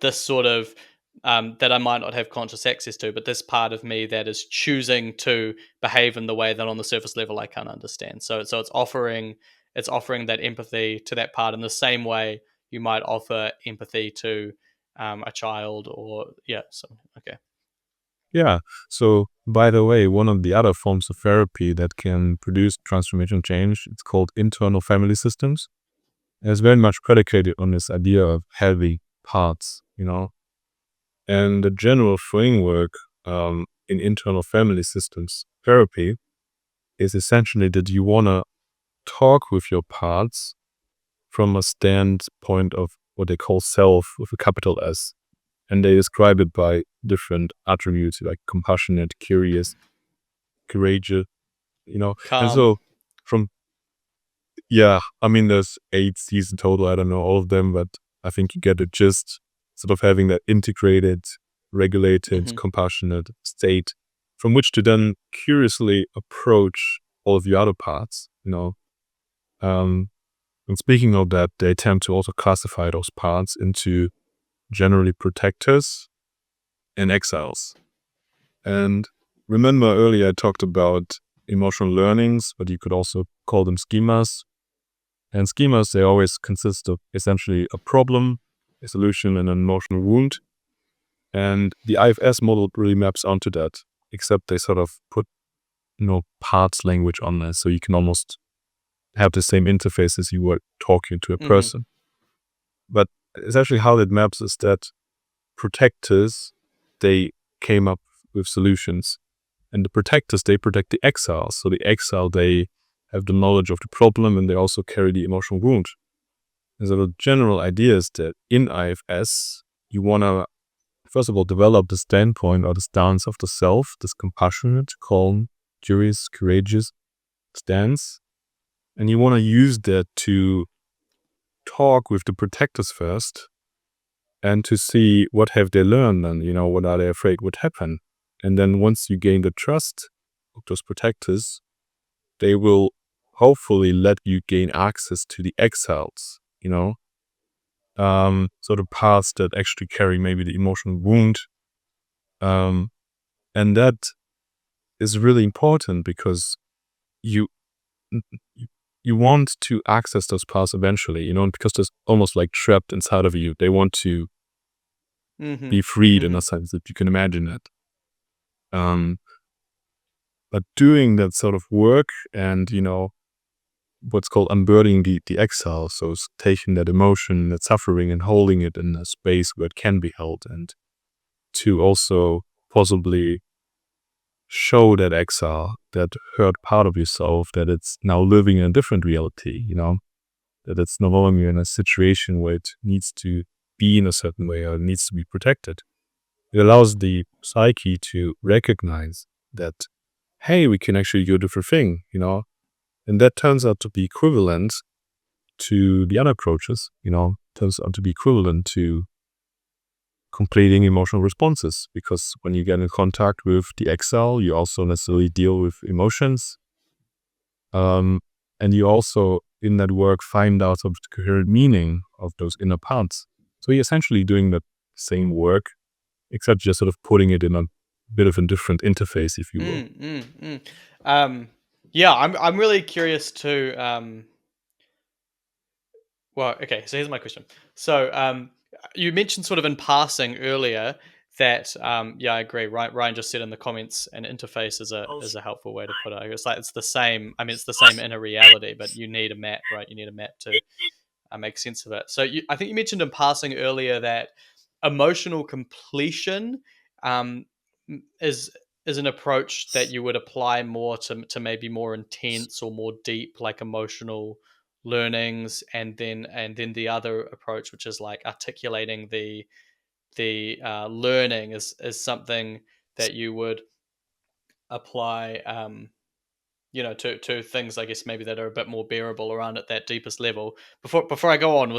this sort of that I might not have conscious access to, but this part of me that is choosing to behave in the way that on the surface level I can't understand. So it's offering that empathy to that part in the same way you might offer empathy to a child, or yeah. So okay. Yeah. So, by the way, one of the other forms of therapy that can produce transformational change, it's called internal family systems. And it's very much predicated on this idea of healthy parts, And the general framework in internal family systems therapy is essentially that you want to talk with your parts from a standpoint of what they call self with a capital S. And they describe it by different attributes like compassionate, curious, courageous, And Calm. so from, yeah, I mean, there's 8 seasons total. I don't know all of them, but I think you get the gist, sort of having that integrated, regulated, Mm-hmm. compassionate state from which to then curiously approach all of the other parts, And speaking of that, they tend to also classify those parts into generally protectors and exiles. And remember earlier I talked about emotional learnings, but you could also call them schemas. And schemas, they always consist of essentially a problem, a solution, and an emotional wound. And the IFS model really maps onto that, except they sort of put, parts language on there. So you can almost have the same interface as you were talking to a Mm-hmm. person. But essentially how it maps is that protectors, they came up with solutions. And the protectors, they protect the exiles. So the exile, they have the knowledge of the problem, and they also carry the emotional wound. And so the general idea is that in IFS, you want to, first of all, develop the standpoint or the stance of the self, this compassionate, calm, curious, courageous stance. And you want to use that to talk with the protectors first and to see what have they learned and, what are they afraid would happen. And then once you gain the trust of those protectors, they will hopefully let you gain access to the exiles, so the parts that actually carry maybe the emotional wound. And that is really important because you want to access those parts eventually, because they're almost like trapped inside of you. They want to Mm-hmm. be freed in Mm-hmm. a sense that you can imagine it. But doing that sort of work and, what's called unburdening the exile. So it's taking that emotion, that suffering, and holding it in a space where it can be held, and to also possibly show that exile, that hurt part of yourself, that it's now living in a different reality, that it's no longer in a situation where it needs to be in a certain way or it needs to be protected. It allows the psyche to recognize that, hey, we can actually do a different thing, and that turns out to be equivalent to the other approaches, turns out to be equivalent to completing emotional responses, because when you get in contact with the egg cell, you also necessarily deal with emotions. And you also, in that work, find out some coherent meaning of those inner parts. So you're essentially doing the same work, except just sort of putting it in a bit of a different interface, if you will. Yeah, I'm really curious to. Well, okay. So here's my question. So you mentioned sort of in passing earlier that yeah, I agree. Ryan just said in the comments, an interface is a helpful way to put it. It's like it's the same. I mean, it's the same inner reality, but you need a map, right? You need a map to make sense of it. So I think you mentioned in passing earlier that emotional completion um, is an approach that you would apply more to maybe more intense or more deep, like emotional learnings, and then the other approach, which is like articulating the learning, is something that you would apply to things, I guess, maybe that are a bit more bearable around at that deepest level. Before I go on,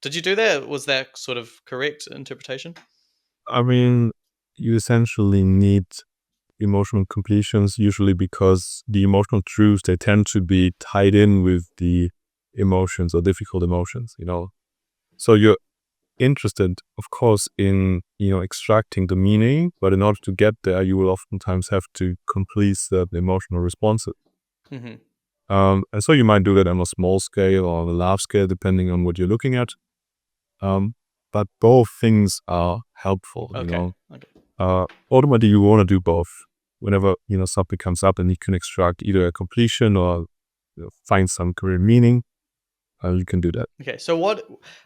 did you do that? Was that sort of correct interpretation? I mean, you essentially need emotional completions usually because the emotional truths, they tend to be tied in with the emotions or difficult emotions, So you're interested, of course, in, extracting the meaning, but in order to get there, you will oftentimes have to complete the emotional responses. Mm-hmm. And so you might do that on a small scale or on a large scale, depending on what you're looking at. But both things are helpful, Okay. Ultimately, you want to do both. Whenever, something comes up and you can extract either a completion or find some career meaning, you can do that. Okay, so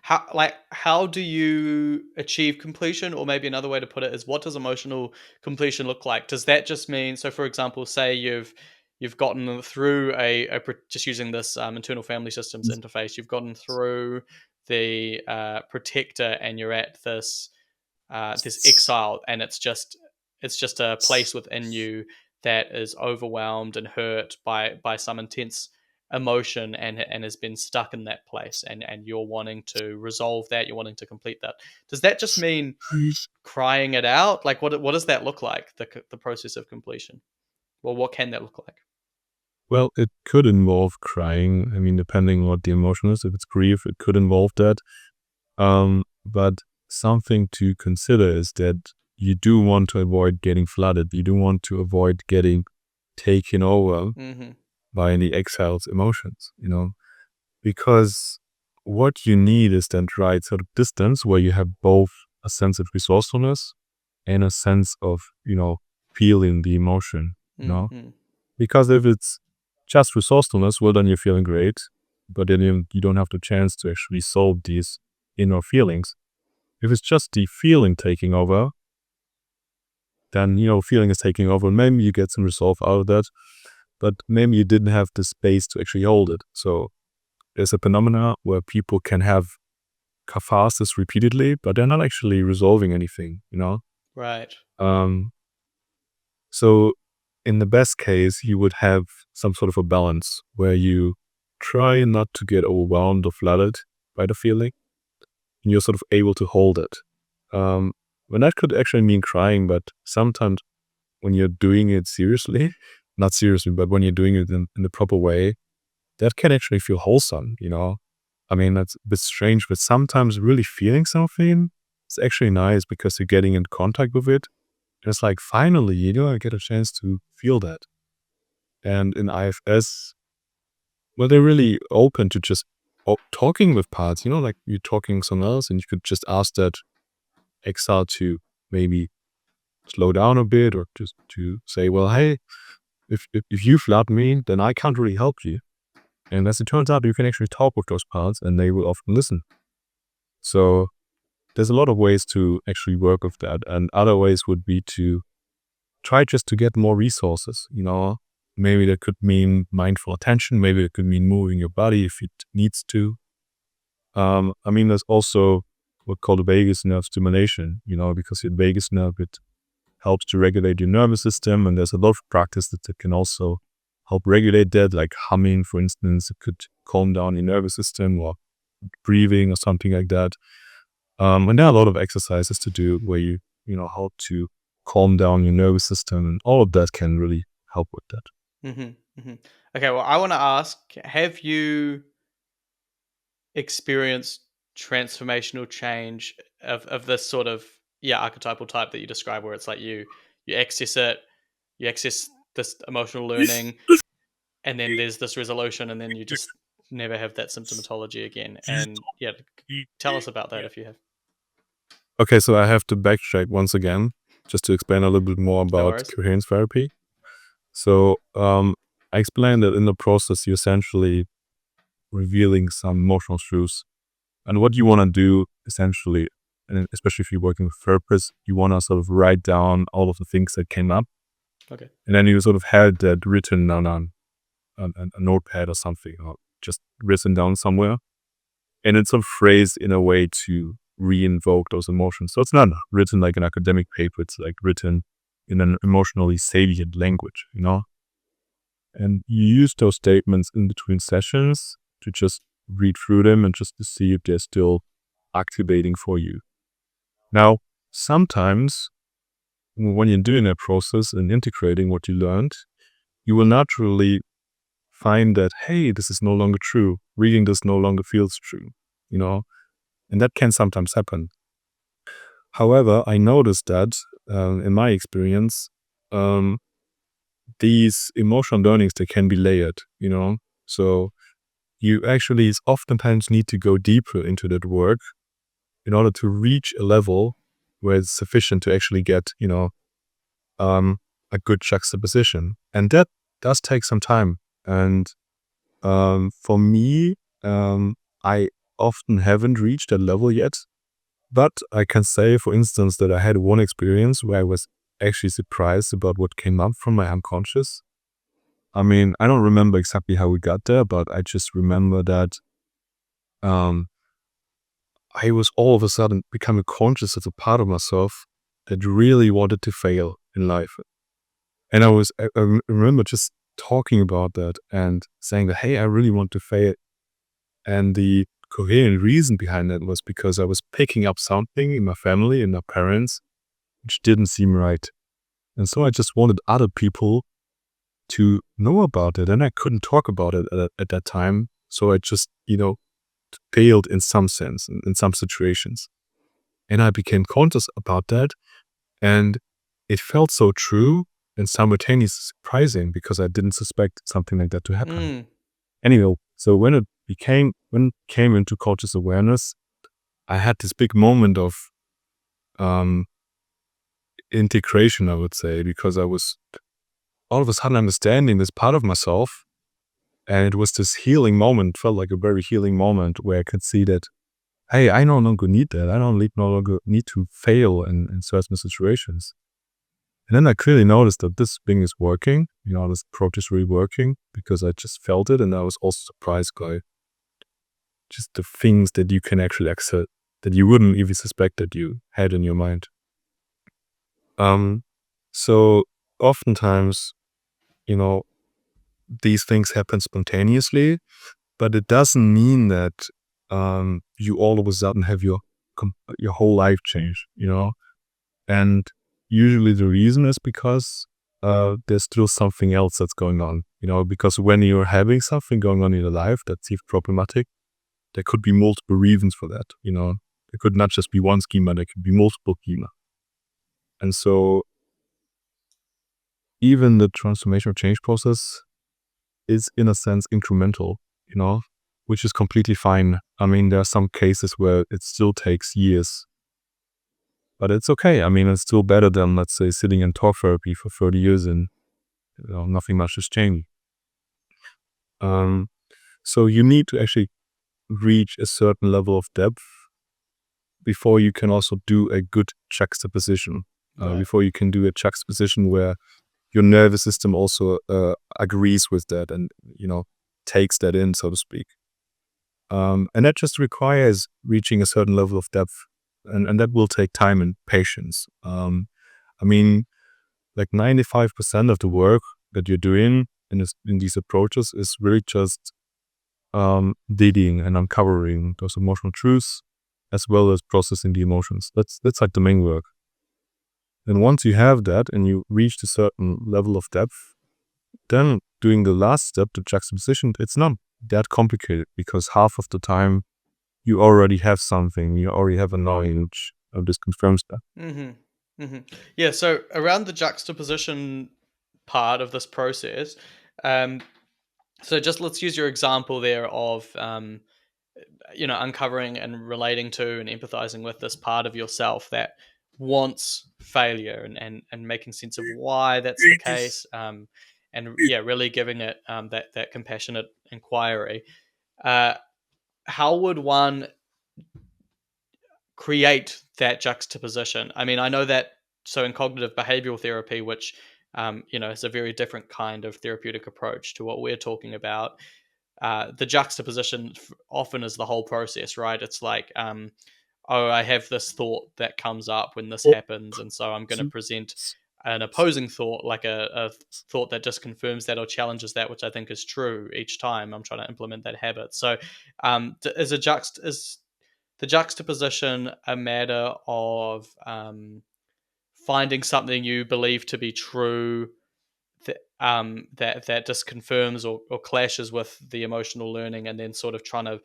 how do you achieve completion? Or maybe another way to put it is, what does emotional completion look like? Does that just mean, so for example, say you've gotten through just using this internal family systems interface, you've gotten through the protector, and you're at this exile, and it's just a place within you that is overwhelmed and hurt by some intense emotion, and has been stuck in that place, and you're wanting to resolve that, you're wanting to complete that. Does that just mean crying it out? Like, what does that look like, the process of completion? Well, what can that look like? Well, it could involve crying. I mean, depending on what the emotion is. If it's grief, it could involve that. But something to consider is that you do want to avoid getting flooded. You do want to avoid getting taken over Mm-hmm. by any exiled emotions, because what you need is that right sort of distance where you have both a sense of resourcefulness and a sense of, feeling the emotion, Mm-hmm. because if it's just resourcefulness, well, then you're feeling great, but then you don't have the chance to actually solve these inner feelings. If it's just the feeling taking over, then, feeling is taking over. Maybe you get some resolve out of that, but maybe you didn't have the space to actually hold it. So there's a phenomena where people can have catharsis repeatedly, but they're not actually resolving anything, Right. So in the best case, you would have some sort of a balance where you try not to get overwhelmed or flooded by the feeling, and you're sort of able to hold it. When that could actually mean crying, but sometimes when you're doing it seriously, not seriously, but when you're doing it in the proper way, that can actually feel wholesome, I mean, that's a bit strange, but sometimes really feeling something is actually nice because you're getting in contact with it. And it's like, finally, I get a chance to feel that. And in IFS, well, they're really open to just talking with parts, like you're talking with someone else and you could just ask that exile to maybe slow down a bit, or just to say, well, hey, if you flood me, then I can't really help you. And as it turns out, you can actually talk with those parts and they will often listen. So there's a lot of ways to actually work with that. And other ways would be to try just to get more resources, Maybe that could mean mindful attention. Maybe it could mean moving your body if it needs to. I mean, there's also what's called vagus nerve stimulation, because your vagus nerve, it helps to regulate your nervous system. And there's a lot of practice that can also help regulate that, like humming, for instance. It could calm down your nervous system, or breathing or something like that. And there are a lot of exercises to do where you know how to calm down your nervous system, and all of that can really help with that. Okay, well, I want to ask, have you experienced transformational change of this sort of archetypal type that you describe, where it's like you access it, you access this emotional learning, and then there's this resolution, and then you just never have that symptomatology again? And tell us about that if you have. Okay, so I have to backtrack once again just to explain a little bit more about worries. coherence therapy. So I explained that in the process you're essentially revealing some emotional truths. And what you want to do essentially, and especially if you're working with therapists, you want to sort of write down all of the things that came up. Okay. And then you sort of had that written down on a notepad or something, or just written down somewhere. And it's sort of phrased in a way to re-invoke those emotions. So it's not written like an academic paper, it's like written in an emotionally salient language, you know? And you use those statements in between sessions to just read through them and just to see if they're still activating for you. Now, sometimes when you're doing that process and integrating what you learned, you will naturally find that, hey, this is no longer true. Reading this no longer feels true, you know? And that can sometimes happen. However, I noticed that in my experience, these emotional learnings, they can be layered, you know? So you actually oftentimes need to go deeper into that work in order to reach a level where it's sufficient to actually get, you know, a good juxtaposition. And that does take some time. And for me, I often haven't reached that level yet. But I can say, for instance, that I had one experience where I was actually surprised about what came up from my unconscious. I mean, I don't remember exactly how we got there, but I just remember that I was all of a sudden becoming conscious of a part of myself that really wanted to fail in life. And I remember just talking about that and saying that, hey, I really want to fail. And the coherent reason behind that was because I was picking up something in my family and my parents, which didn't seem right. And so I just wanted other people to know about it. And I couldn't talk about it at that time. So I just, you know, failed in some sense, in some situations. And I became conscious about that. And it felt so true and simultaneously surprising because I didn't suspect something like that to happen. Anyway, so when it came into conscious awareness, I had this big moment of integration, I would say, because I was all of a sudden understanding this part of myself. And it was this healing moment, felt like a very healing moment where I could see that, hey, I no longer need that. I no longer need to fail in certain situations. And then I clearly noticed that this thing is working, you know, this approach is really working because I just felt it. And I was also surprised by just the things that you can actually accept that you wouldn't even suspect that you had in your mind. So oftentimes, you know, these things happen spontaneously, but it doesn't mean that you all of a sudden have your whole life change, you know? And usually the reason is because there's still something else that's going on, you know, because when you're having something going on in your life that seems problematic, there could be multiple reasons for that, you know. There could not just be one schema, there could be multiple schema. And so even the transformational change process is in a sense incremental, you know, which is completely fine. I mean, there are some cases where it still takes years, but it's okay. I mean, it's still better than, let's say, sitting in talk therapy for 30 years and, you know, nothing much is changing. So you need to actually reach a certain level of depth before you can also do a good juxtaposition, before you can do a juxtaposition where your nervous system also agrees with that and, you know, takes that in, so to speak. And that just requires reaching a certain level of depth, and that will take time and patience. I mean, like 95% of the work that you're doing in these approaches is really just digging and uncovering those emotional truths as well as processing the emotions. That's like the main work. And once you have that and you reach a certain level of depth, then doing the last step, the juxtaposition, it's not that complicated, because half of the time you already have something, you already have a knowledge of this confirms that. Yeah, so around the juxtaposition part of this process, so just let's use your example there of uncovering and relating to and empathizing with this part of yourself that wants failure, and making sense of why that's the case, and yeah, really giving it that compassionate inquiry. uh, how would one create that juxtaposition? I mean, I know that, so in cognitive behavioral therapy, which is a very different kind of therapeutic approach to what we're talking about, the juxtaposition often is the whole process, right? It's like, oh, I have this thought that comes up when this happens, and so I'm going to present an opposing thought, like a thought that just confirms that or challenges that, which I think is true each time I'm trying to implement that habit. So, is the juxtaposition a matter of finding something you believe to be true that just confirms or clashes with the emotional learning, and then sort of trying to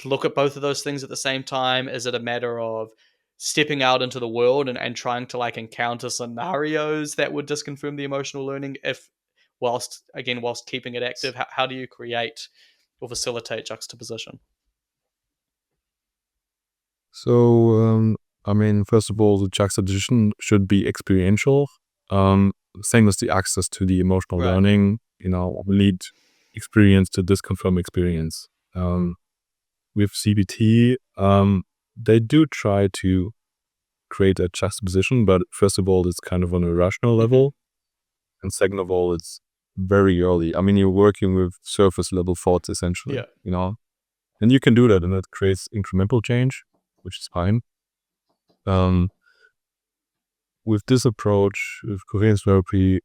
look at both of those things at the same time? Is it a matter of stepping out into the world and trying to like encounter scenarios that would disconfirm the emotional learning, if whilst keeping it active? How do you create or facilitate juxtaposition? So, I mean, first of all, the juxtaposition should be experiential. Same as the access to the emotional Right. learning, we need experience to disconfirm experience. With CBT, they do try to create a juxtaposition, but first of all, it's kind of on a rational level. And second of all, it's very early. I mean, you're working with surface level thoughts essentially, and you can do that, and that creates incremental change, which is fine. With this approach, with coherence therapy,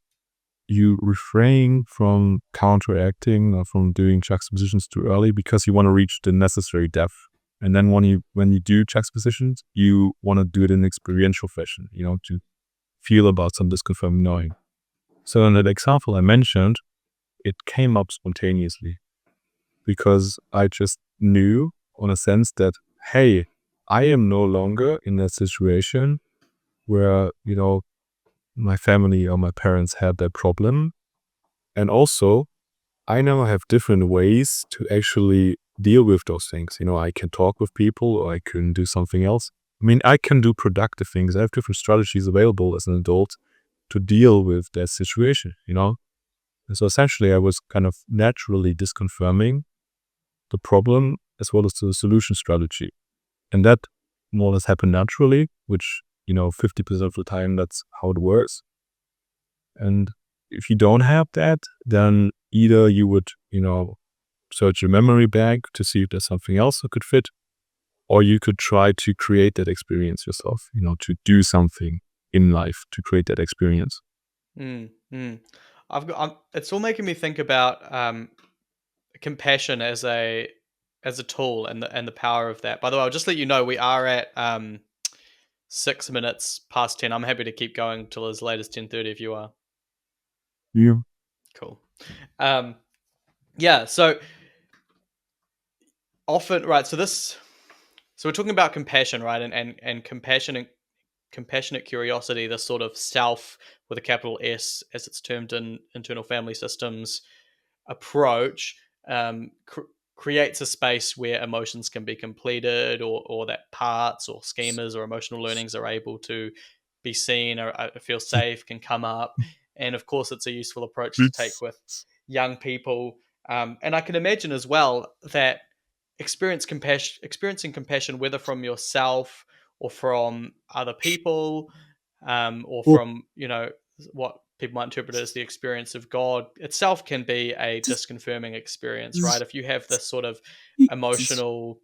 you refrain from counteracting or from doing juxtapositions too early, because you want to reach the necessary depth. And then when you do juxtapositions, you want to do it in experiential fashion, to feel about some disconfirming knowing. So in that example I mentioned, it came up spontaneously because I just knew, on a sense, that, hey, I am no longer in that situation where, my family or my parents had that problem. And also, I now have different ways to actually deal with those things. I can talk with people, or I can do something else. I mean, I can do productive things. I have different strategies available as an adult to deal with that situation, And so essentially, I was kind of naturally disconfirming the problem as well as the solution strategy. And that more or less happened naturally, which, 50% of the time, that's how it works. And if you don't have that, then either you would, search your memory bank to see if there's something else that could fit, or you could try to create that experience yourself, to do something in life to create that experience. It's all making me think about compassion as a tool, and the power of that. By the way, I'll just let you know we are at 6 minutes past 10. I'm happy to keep going till as late as 10:30 if you are. Yeah. Cool. Yeah, so often, right, so we're talking about compassion, right? And compassionate curiosity, this sort of self with a capital S, as it's termed in internal family systems approach, creates a space where emotions can be completed, or that parts or schemas or emotional learnings are able to be seen, or feel safe, can come up. And of course, it's a useful approach to take with young people. And I can imagine as well that experiencing compassion, whether from yourself or from other people, or from what people might interpret as the experience of God itself, can be a disconfirming experience, right? If you have this sort of emotional,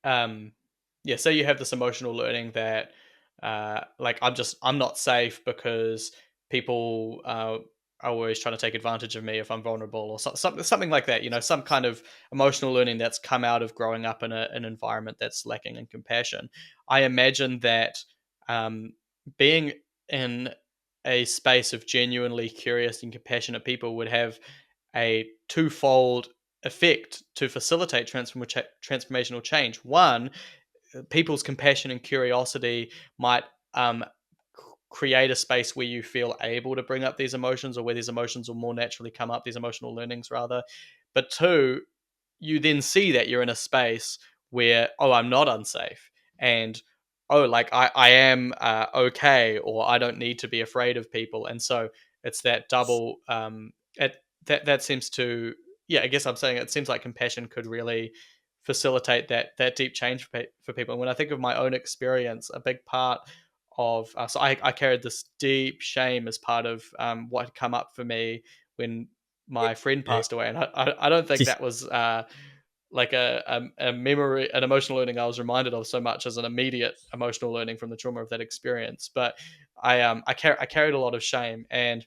say you have this emotional learning that, like, I'm not safe because people always trying to take advantage of me if I'm vulnerable, or something like that. Some kind of emotional learning that's come out of growing up in an environment that's lacking in compassion. I imagine that being in a space of genuinely curious and compassionate people would have a twofold effect to facilitate transformational change. One, people's compassion and curiosity might um, create a space where you feel able to bring up these emotions, or where these emotions will more naturally come up, these emotional learnings rather. But two, you then see that you're in a space where, oh, I'm not unsafe, and oh, like I am okay, or I don't need to be afraid of people. And so it's that double that seems to, yeah, I guess I'm saying it seems like compassion could really facilitate that deep change for people. And when I think of my own experience, a big part of so I carried this deep shame as part of what had come up for me when my friend passed away, and I don't think that was like a memory, an emotional learning I was reminded of so much as an immediate emotional learning from the trauma of that experience. But I carried a lot of shame, and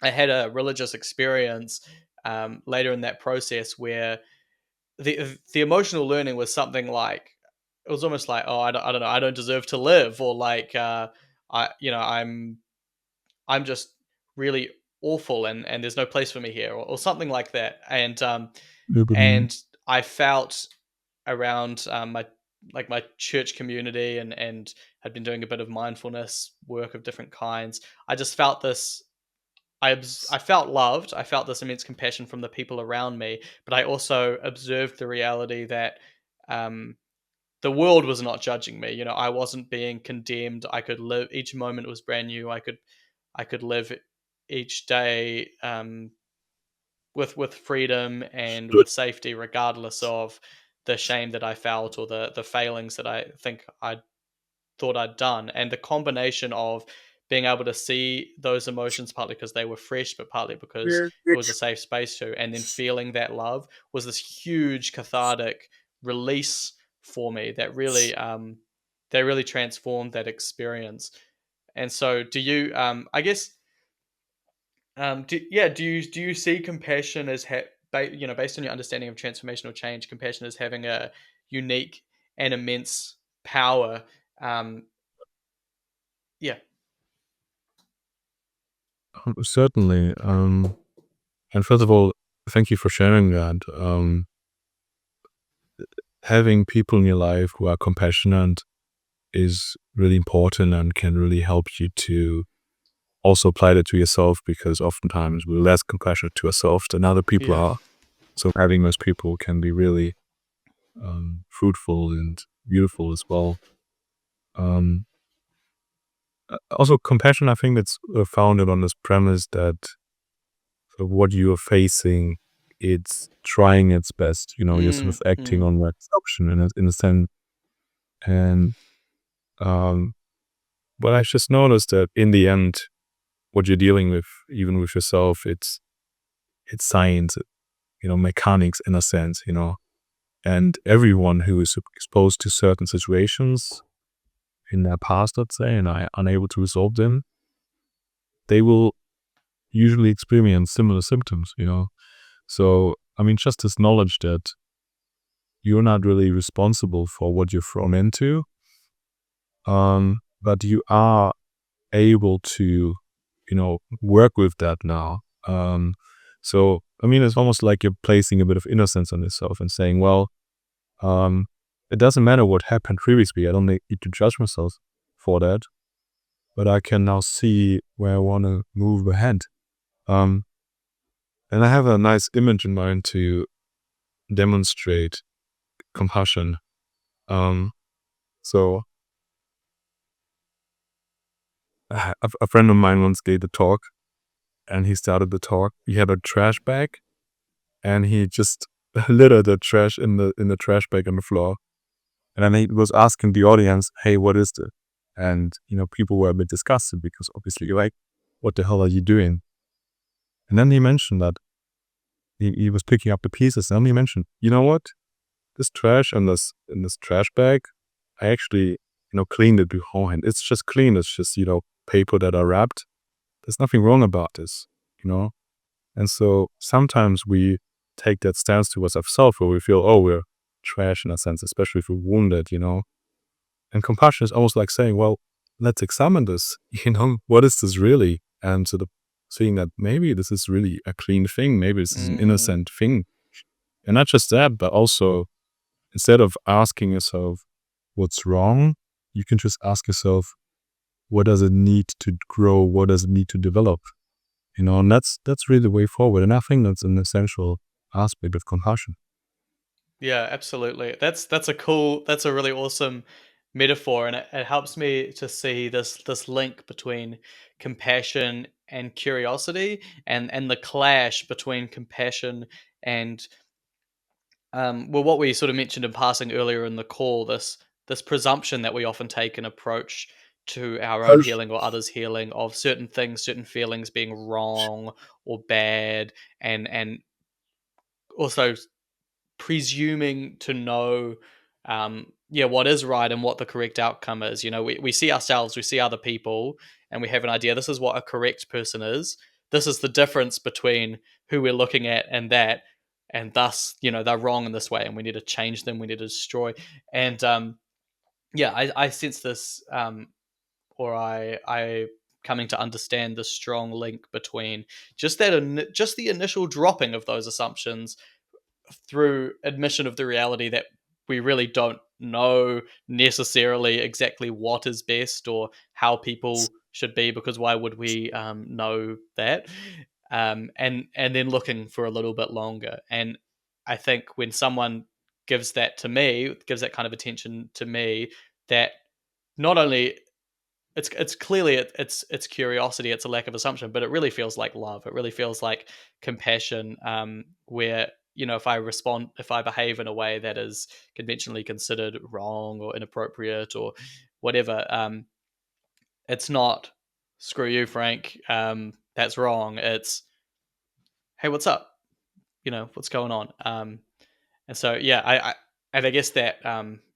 I had a religious experience later in that process where the emotional learning was something like, it was almost like, oh, I don't know, I don't deserve to live, or like I'm just really awful, and there's no place for me here, or something like that. And I felt around my church community, and had been doing a bit of mindfulness work of different kinds. I just felt this. I felt loved. I felt this immense compassion from the people around me, but I also observed the reality that um, the world was not judging me. I wasn't being condemned. I could live. Each moment was brand new. I could live each day with freedom and with safety, regardless of the shame that I felt, or the failings that I think I thought I'd done. And the combination of being able to see those emotions, partly because they were fresh, but partly because it was a safe space to, and then feeling that love, was this huge cathartic release for me that really transformed that experience. And so, do you? I guess. Do you see compassion as based on your understanding of transformational change, compassion as having a unique and immense power? Um, yeah. Certainly. And first of all, thank you for sharing that. Having people in your life who are compassionate is really important and can really help you to also apply that to yourself, because oftentimes we're less compassionate to ourselves than other people Yeah. are. So having those people can be really fruitful and beautiful as well. Also, compassion, I think it's founded on this premise that what you are facing, it's trying its best. You're sort of acting on that assumption in a sense. And but I just noticed that in the end, what you're dealing with, even with yourself, it's science, mechanics in a sense, and everyone who is exposed to certain situations in their past, let's say, and are unable to resolve them, they will usually experience similar symptoms, So, I mean, just this knowledge that you're not really responsible for what you're thrown into, but you are able to, work with that now. So, I mean, it's almost like you're placing a bit of innocence on yourself and saying, well, it doesn't matter what happened previously. I don't need to judge myself for that, but I can now see where I want to move ahead. And I have a nice image in mind to demonstrate compassion. So a friend of mine once gave a talk, and he started the talk. He had a trash bag, and he just littered the trash in the trash bag on the floor. And then he was asking the audience, "Hey, what is this?" And people were a bit disgusted, because obviously, like, what the hell are you doing? And then he mentioned that he was picking up the pieces, and he mentioned, you know what? This trash in this trash bag, I actually cleaned it beforehand. It's just clean. It's just paper that I wrapped. There's nothing wrong about this. And so sometimes we take that stance towards ourselves where we feel, oh, we're trash in a sense, especially if we're wounded, And compassion is almost like saying, well, let's examine this, what is this really? And sort of seeing that maybe this is really a clean thing, maybe this is an innocent thing. And not just that, but also instead of asking yourself what's wrong, you can just ask yourself, what does it need to grow? What does it need to develop? And that's really the way forward. And I think that's an essential aspect of compassion. Yeah, absolutely. That's a really awesome metaphor, and it helps me to see this link between compassion and curiosity, and the clash between compassion and well, what we sort of mentioned in passing earlier in the call, this presumption that we often take an approach to our own healing or others' healing of certain things, certain feelings being wrong or bad, and also presuming to know what is right and what the correct outcome is. We see ourselves, we see other people, and we have an idea, this is what a correct person is, this is the difference between who we're looking at and that, and thus they're wrong in this way, and we need to change them, we need to destroy. And I sense this, or I coming to understand the strong link between just just the initial dropping of those assumptions through admission of the reality that we really don't know necessarily exactly what is best or how people should be, because why would we know that? And then looking for a little bit longer. And I think when someone gives that to me, gives that kind of attention to me, that not only it's clearly it's curiosity, it's a lack of assumption, but it really feels like love. It really feels like compassion, where if I behave in a way that is conventionally considered wrong or inappropriate or whatever, it's not screw you, Frank. That's wrong. It's hey, what's up? What's going on? And so, and I guess that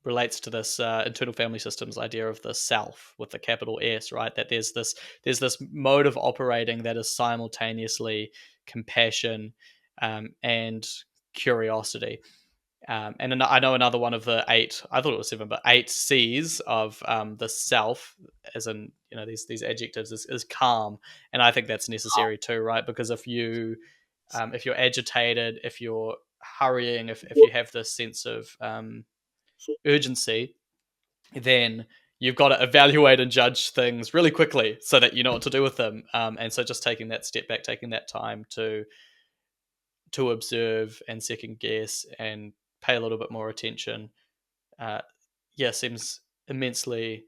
relates to this internal family systems idea of the self with the capital S, right? That there's this mode of operating that is simultaneously compassion and curiosity. And I know another one of the eight, I thought it was seven, but eight C's of the self, as in these adjectives, is calm, and I think that's necessary too, right? Because if you're agitated, if you're hurrying, if you have this sense of urgency, then you've got to evaluate and judge things really quickly so that you know what to do with them. And so just taking that step back, taking that time to observe and second guess and pay a little bit more attention, uh, seems immensely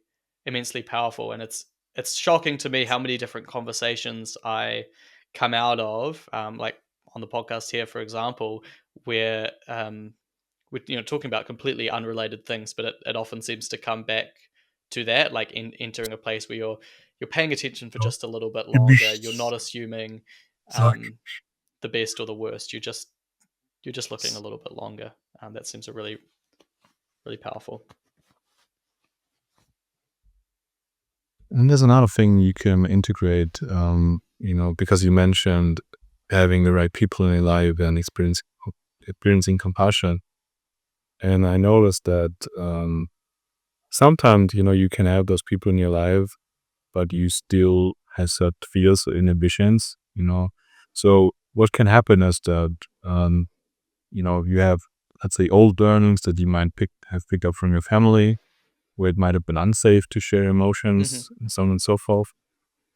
powerful. And it's shocking to me how many different conversations I come out of, like on the podcast here, for example, where we're talking about completely unrelated things, but it often seems to come back to that, like entering a place where you're paying attention for just a little bit longer. You're not assuming the best or the worst. You're just looking a little bit longer. That seems a really, really powerful. And there's another thing you can integrate, because you mentioned having the right people in your life and experiencing compassion. And I noticed that sometimes, you can have those people in your life, but you still have certain fears or inhibitions, So what can happen is that, you have, let's say, old learnings that you might have picked up from your family, where it might have been unsafe to share emotions, and so on and so forth.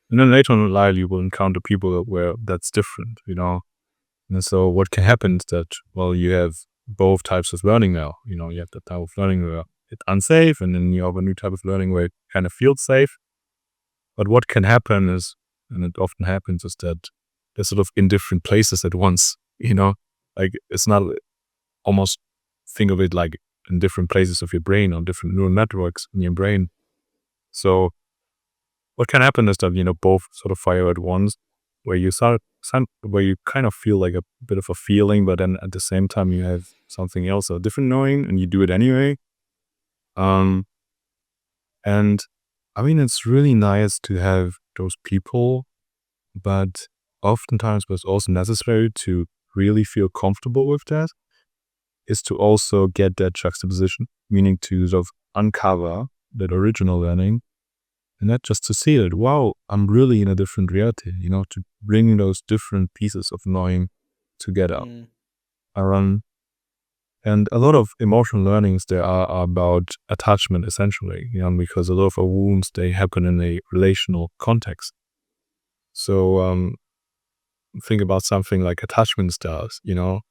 And then later in life, you will encounter people where that's different, And so what can happen is that, well, you have both types of learning now. You have that type of learning where it's unsafe, and then you have a new type of learning where it kind of feels safe. But what can happen is, and it often happens, is that they're sort of in different places at once, Like it's not almost think of it like in different places of your brain or different neural networks in your brain. So what can happen is that, both sort of fire at once, where you where you kind of feel like a bit of a feeling, but then at the same time you have something else, a different knowing, and you do it anyway. And I mean, it's really nice to have those people, but oftentimes, but it's also necessary to really feel comfortable with that, is to also get that juxtaposition, meaning to sort of uncover that original learning, and not just to see that, wow, I'm really in a different reality, to bring those different pieces of knowing together. And a lot of emotional learnings there are about attachment, essentially, because a lot of our wounds, they happen in a relational context. So think about something like attachment styles, In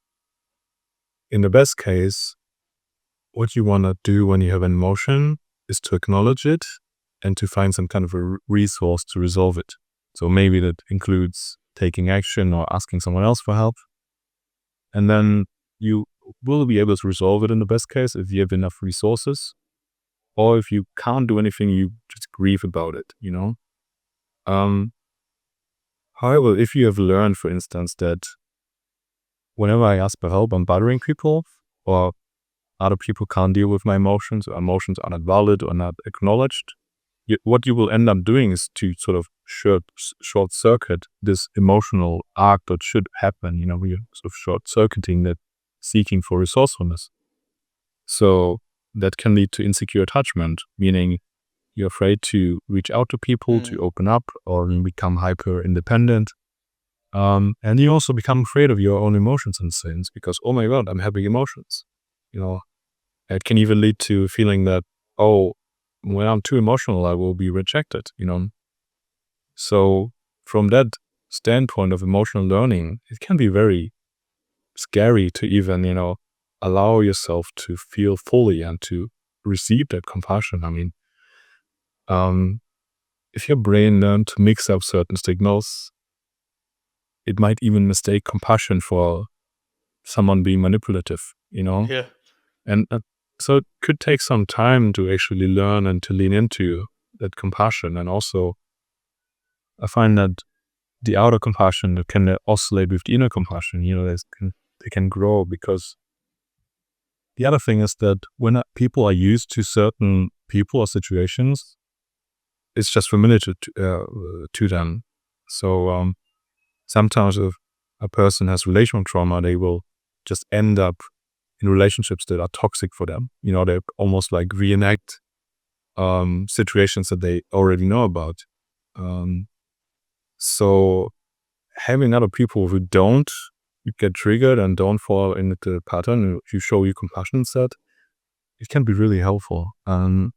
the best case, what you want to do when you have an emotion is to acknowledge it and to find some kind of a resource to resolve it. So maybe that includes taking action or asking someone else for help. And then you will be able to resolve it in the best case if you have enough resources. Or if you can't do anything, you just grieve about it, However, if you have learned, for instance, that whenever I ask for help, I'm bothering people, or other people can't deal with my emotions, or emotions are not valid or not acknowledged, what you will end up doing is to sort of short circuit this emotional arc that should happen. You're sort of short circuiting that, seeking for resourcefulness. So that can lead to insecure attachment, meaning you're afraid to reach out to people, to open up, or become hyper independent. And you also become afraid of your own emotions and sins because, oh my God, I'm having emotions. It can even lead to feeling that, oh, when I'm too emotional, I will be rejected, So from that standpoint of emotional learning, it can be very scary to even, allow yourself to feel fully and to receive that compassion. I mean, if your brain learned to mix up certain signals, it might even mistake compassion for someone being manipulative, Yeah. And so it could take some time to actually learn and to lean into that compassion. And also, I find that the outer compassion that can oscillate with the inner compassion, they can grow, because the other thing is that when people are used to certain people or situations, it's just familiar to them. So sometimes if a person has relational trauma, they will just end up in relationships that are toxic for them. They almost like reenact situations that they already know about. So having other people who don't get triggered and don't fall into the pattern, if you show you compassion instead, it can be really helpful. And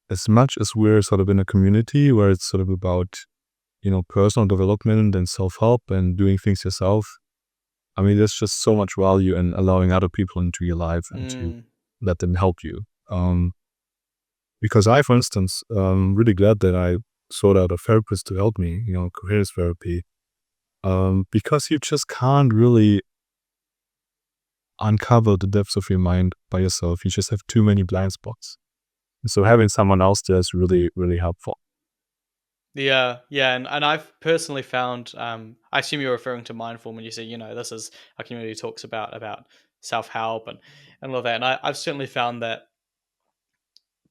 as much as we're sort of in a community where it's sort of about, personal development and self-help and doing things yourself, I mean, there's just so much value in allowing other people into your life and to let them help you. Because I, for instance, really glad that I sought out a therapist to help me, coherence therapy, because you just can't really uncover the depths of your mind by yourself. You just have too many blind spots. So having someone else there is really, really helpful. Yeah, and I've personally found, I assume you're referring to Mindform when you say, this is a community talks about self-help and all of that. And I've certainly found that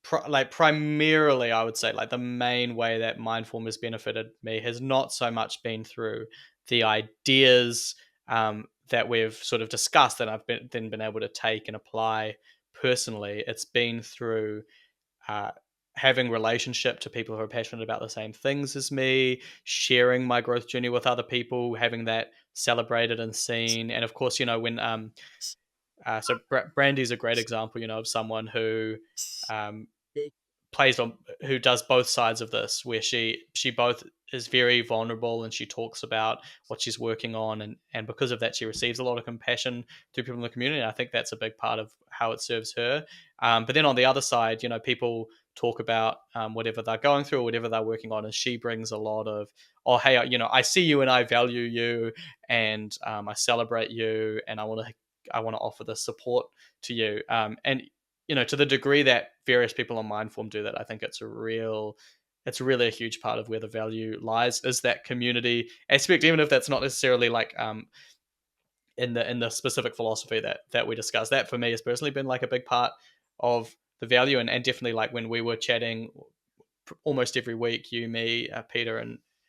primarily, I would say, like the main way that Mindform has benefited me has not so much been through the ideas that we've sort of discussed that I've been able to take and apply personally. It's been through uh, having relationship to people who are passionate about the same things as me, sharing my growth journey with other people, having that celebrated and seen. And of course, when Brandy's a great example, of someone who um, plays on who does both sides of this, where she both is very vulnerable and she talks about what she's working on, and because of that she receives a lot of compassion through people in the community, and I think that's a big part of how it serves her. But then on the other side, people talk about whatever they're going through or whatever they're working on, and she brings a lot of, oh hey, I see you and I value you, and I celebrate you, and I want to offer this support to you, and to the degree that various people on Mindform do that, I think it's really a huge part of where the value lies, is that community aspect, even if that's not necessarily like in the specific philosophy that we discussed. That for me has personally been like a big part of the value, and definitely like when we were chatting almost every week, you, me, Peter,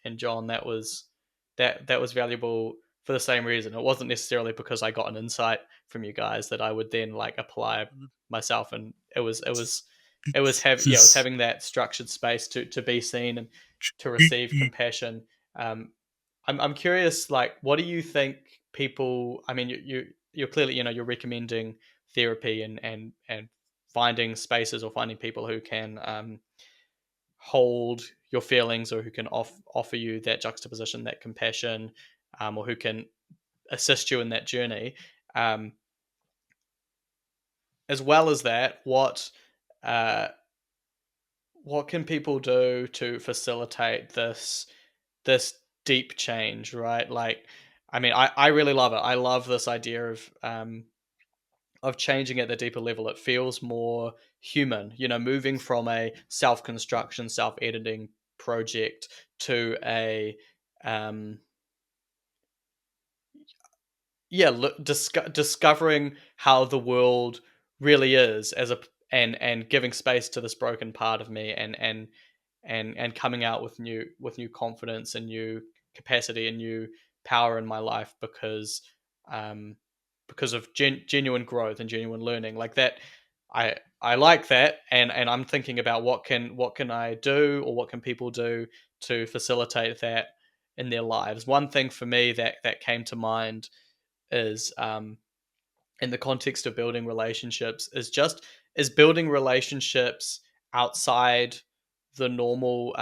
and John, that was valuable for the same reason. It wasn't necessarily because I got an insight from you guys that I would then like apply myself, and it was having that structured space to be seen and to receive compassion. I'm curious, like, what do you think people? I mean, you're clearly, you're recommending therapy and finding spaces or finding people who can hold your feelings, or who can offer you that juxtaposition, that compassion, or who can assist you in that journey. Um, as well as that, uh, what can people do to facilitate this deep change, right? Like, I mean, I really love it. I love this idea of changing at the deeper level. It feels more human, moving from a self-construction, self-editing project to a um yeah, discovering how the world really is, and giving space to this broken part of me, and coming out with new confidence and new capacity and new power in my life, um because of genuine growth and genuine learning like that. I like that, and I'm thinking about what can I do, or what can people do to facilitate that in their lives. One thing for me that came to mind is, in the context of building relationships, is building relationships outside the normal,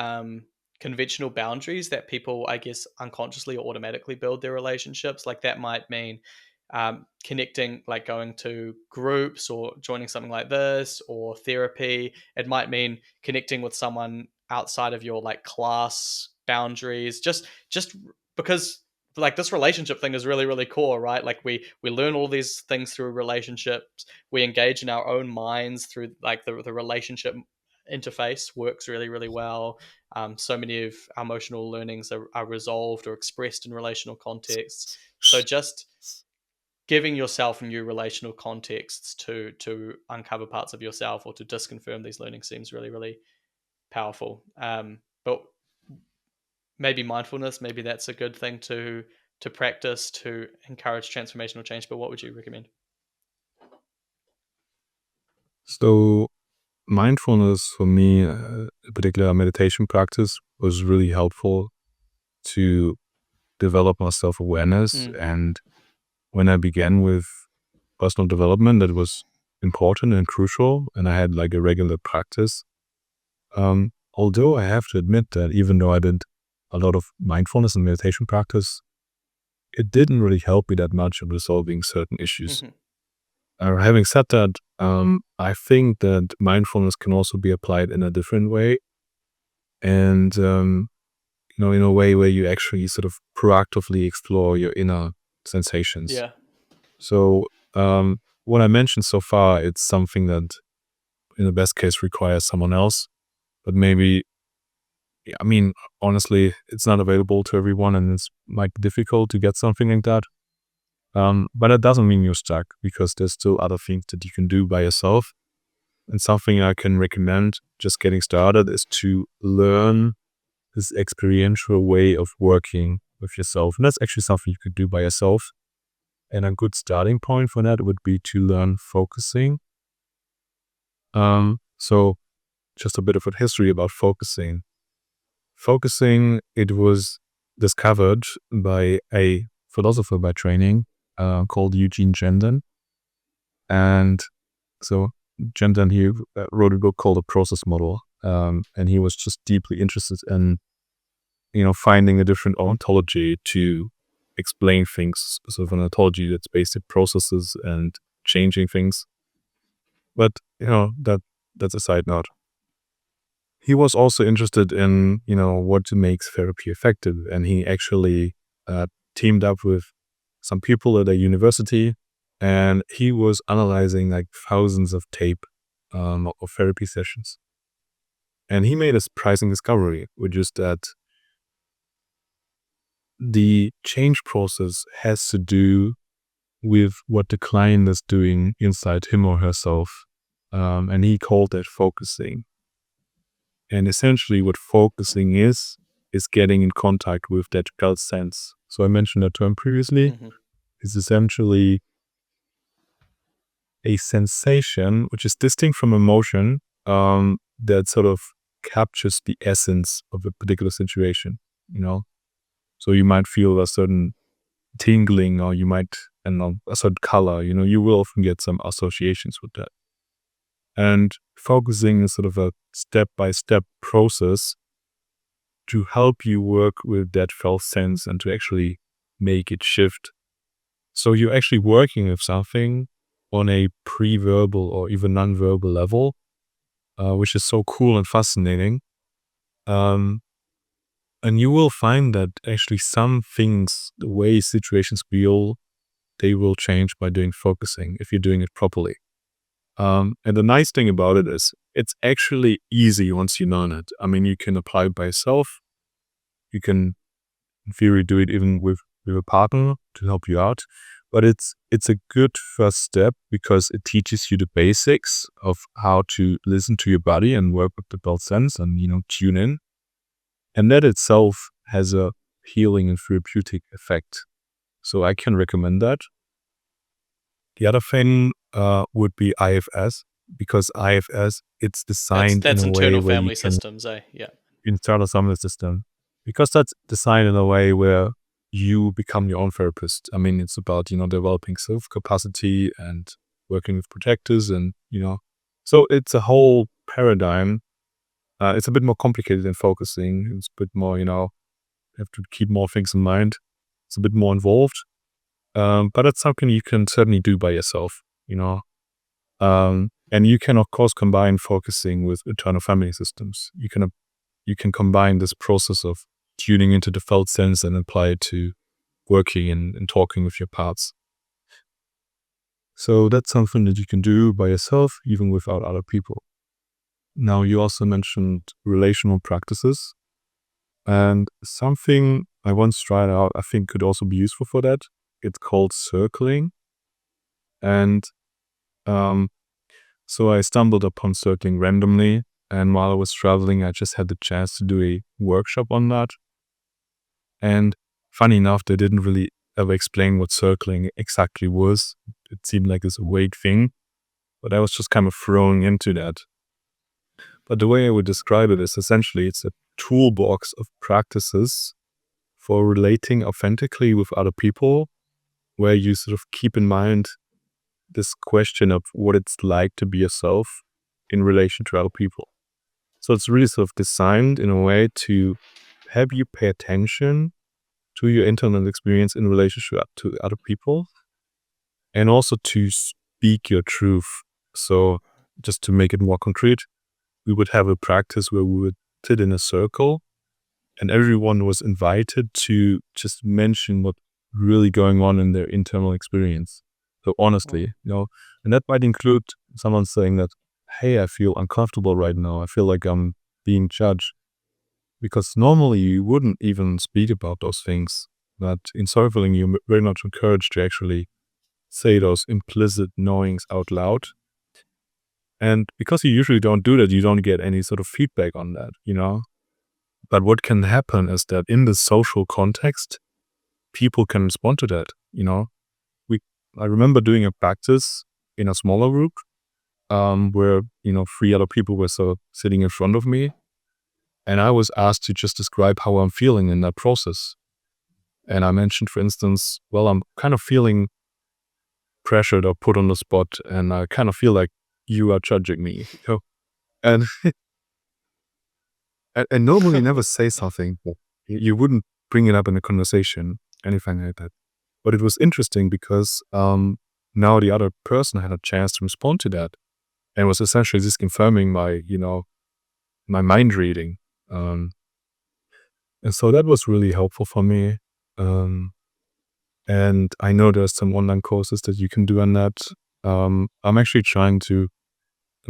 conventional boundaries that people, I guess, unconsciously or automatically build their relationships. Like, that might mean connecting, like going to groups or joining something like this, or therapy. It might mean connecting with someone outside of your like class boundaries, just because, like, this relationship thing is really, really core, right? Like, we learn all these things through relationships. We engage in our own minds through, like, the relationship interface works really, really well. So many of our emotional learnings are resolved or expressed in relational contexts. So just giving yourself new relational contexts to uncover parts of yourself, or to disconfirm these learnings, seems really, really powerful. But maybe mindfulness, maybe that's a good thing to practice to encourage transformational change. But what would you recommend? So mindfulness for me, a particular meditation practice, was really helpful to develop my self-awareness. And when I began with personal development, that was important and crucial, and I had like a regular practice. Although I have to admit that even though I did a lot of mindfulness and meditation practice, it didn't really help me that much in resolving certain issues. Having said that, I think that mindfulness can also be applied in a different way, and in a way where you actually sort of proactively explore your inner sensations. Yeah. So what I mentioned so far, it's something that in the best case requires someone else, but maybe, I mean, honestly, it's not available to everyone, and it's like difficult to get something like that. But it doesn't mean you're stuck, because there's still other things that you can do by yourself. And something I can recommend just getting started is to learn this experiential way of working with yourself. And that's actually something you could do by yourself. And a good starting point for that would be to learn focusing. So just a bit of a history about focusing. Focusing, it was discovered by a philosopher by training called Eugene Gendon. And so Gendon, he wrote a book called The Process Model. And he was just deeply interested in, finding a different ontology to explain things, sort of an ontology that's based in processes and changing things. But, that's a side note. He was also interested in, what makes therapy effective. And he actually teamed up with some people at a university, and he was analyzing like thousands of tape of therapy sessions. And he made a surprising discovery, which is that the change process has to do with what the client is doing inside him or herself. And he called that focusing. And essentially what focusing is is getting in contact with that felt sense. So I mentioned that term previously. It's essentially a sensation which is distinct from emotion, that sort of captures the essence of a particular situation, So you might feel a certain tingling, or you might, a certain color, you will often get some associations with that. And focusing is sort of a step-by-step process to help you work with that felt sense and to actually make it shift. So you're actually working with something on a pre-verbal or even non-verbal level, which is so cool and fascinating. And you will find that actually some things, the way situations feel, they will change by doing focusing if you're doing it properly. And the nice thing about it is it's actually easy once you learn it. I mean, you can apply it by yourself. You can, in theory, do it even with a partner to help you out. But it's a good first step because it teaches you the basics of how to listen to your body and work with the felt sense and, tune in. And that itself has a healing and therapeutic effect. So I can recommend that. The other thing would be IFS, because IFS, it's designed That's in a way internal where you family can systems, eh? Yeah. internal family system, because that's designed in a way where you become your own therapist. I mean, it's about, developing self-capacity and working with protectors and, so it's a whole paradigm. It's a bit more complicated than focusing. It's a bit more, you have to keep more things in mind. It's a bit more involved. But it's something you can certainly do by yourself, and you can, of course, combine focusing with internal family systems. You can combine this process of tuning into the felt sense and apply it to working and talking with your parts. So that's something that you can do by yourself, even without other people. Now, you also mentioned relational practices, and something I once tried out, I think could also be useful for that. It's called circling. And so I stumbled upon circling randomly, and while I was traveling, I just had the chance to do a workshop on that. And funny enough, they didn't really ever explain what circling exactly was. It seemed like this vague thing, but I was just kind of thrown into that. But the way I would describe it is essentially it's a toolbox of practices for relating authentically with other people, where you sort of keep in mind this question of what it's like to be yourself in relation to other people. So it's really sort of designed in a way to have you pay attention to your internal experience in relationship to other people, and also to speak your truth. So just to make it more concrete, we would have a practice where we would sit in a circle and everyone was invited to just mention what's really going on in their internal experience. So honestly, and that might include someone saying that, hey, I feel uncomfortable right now. I feel like I'm being judged. Because normally you wouldn't even speak about those things. But in circling, you're very much encouraged to actually say those implicit knowings out loud. And because you usually don't do that, you don't get any sort of feedback on that, But what can happen is that in the social context, people can respond to that, I remember doing a practice in a smaller group, where, 3 other people were sitting in front of me. And I was asked to just describe how I'm feeling in that process. And I mentioned, for instance, well, I'm kind of feeling pressured or put on the spot, and I kind of feel like you are judging me. And and normally you never say something. You wouldn't bring it up in a conversation, anything like that. But it was interesting because now the other person had a chance to respond to that, and was essentially just confirming my, my mind reading. And so that was really helpful for me. And I know there's some online courses that you can do on that. I'm actually trying to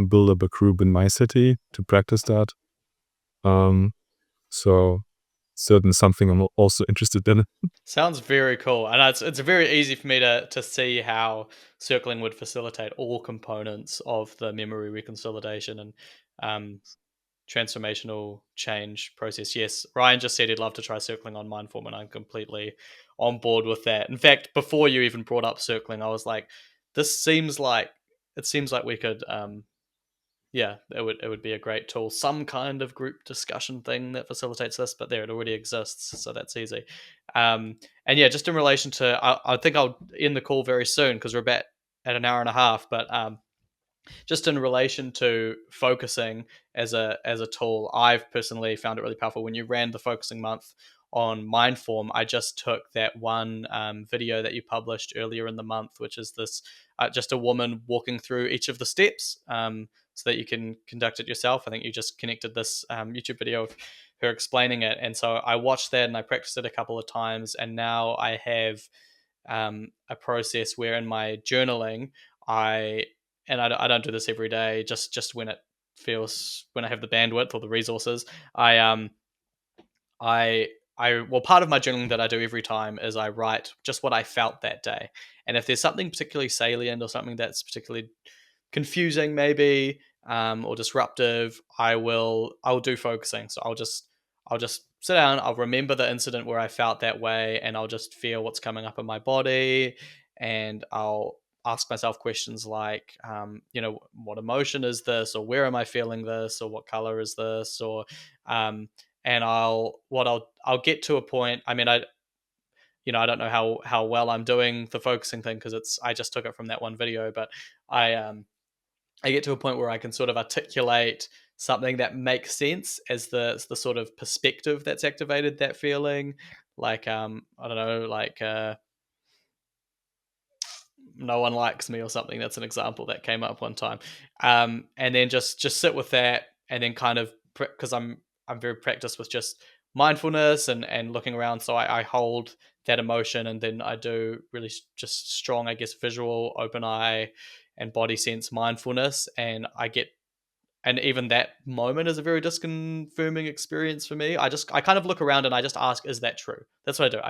build up a group in my city to practice that. So certainly something I'm also interested in. Sounds very cool, and it's very easy for me to see how circling would facilitate all components of the memory reconsolidation and transformational change process. Yes, Ryan just said he'd love to try circling on Mindform, and I'm completely on board with that. In fact, before you even brought up circling, I was like, it seems like we could it would be a great tool, some kind of group discussion thing that facilitates this, but there, it already exists, so that's easy. And yeah, just in relation to, I think I'll end the call very soon because we're about at an hour and a half, but just in relation to focusing as a tool, I've personally found it really powerful. When you ran the focusing month on Mindform, I just took that one video that you published earlier in the month, which is this just a woman walking through each of the steps so that you can conduct it yourself. I think you just connected this YouTube video of her explaining it. And so I watched that and I practiced it a couple of times. And now I have a process where in my journaling, I don't do this every day, just when it feels, when I have the bandwidth or the resources, well, part of my journaling that I do every time is I write just what I felt that day. And if there's something particularly salient or something that's particularly confusing maybe or disruptive, I'll do focusing. So I'll just sit down, I'll remember the incident where I felt that way, and I'll just feel what's coming up in my body, and I'll ask myself questions like, what emotion is this, or where am I feeling this, or what color is this, or and I'll get to a point. I mean, I don't know how well I'm doing the focusing thing because I just took it from that one video, but I get to a point where I can sort of articulate something that makes sense as the sort of perspective that's activated that feeling. Like I don't know, like no one likes me or something. That's an example that came up one time. And then just sit with that, and then kind of, because I'm very practiced with just mindfulness and looking around. So I hold that emotion, and then I do really just strong, I guess, visual, open eye and body sense mindfulness. And even that moment is a very disconfirming experience for me. I kind of look around and I just ask, is that true? That's what I do.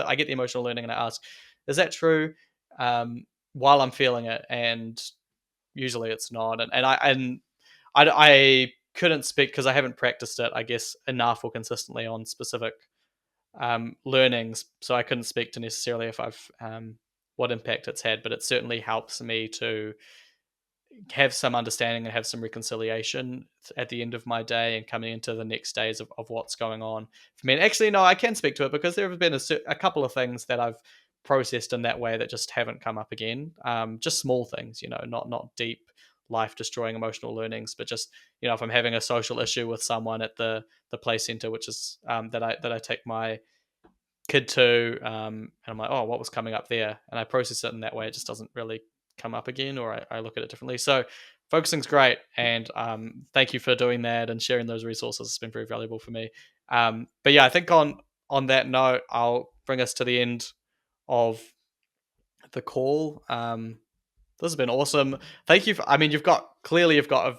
I get the emotional learning and I ask, is that true? While I'm feeling it, and usually it's not. And I couldn't speak because I haven't practiced it, I guess, enough or consistently on specific learnings. So I couldn't speak to necessarily if I've what impact it's had, but it certainly helps me to have some understanding and have some reconciliation at the end of my day and coming into the next days of what's going on for me. And actually, no, I can speak to it because there have been a couple of things that I've processed in that way that just haven't come up again. Just small things, not deep life destroying emotional learnings, but just, if I'm having a social issue with someone at the play center, which is that I take my kid to, and I'm like, oh, what was coming up there? And I process it in that way. It just doesn't really come up again, or I look at it differently. So focusing's great. And thank you for doing that and sharing those resources. It's been very valuable for me. But yeah, I think on that note, I'll bring us to the end of the call. This has been awesome. Thank you. You've got a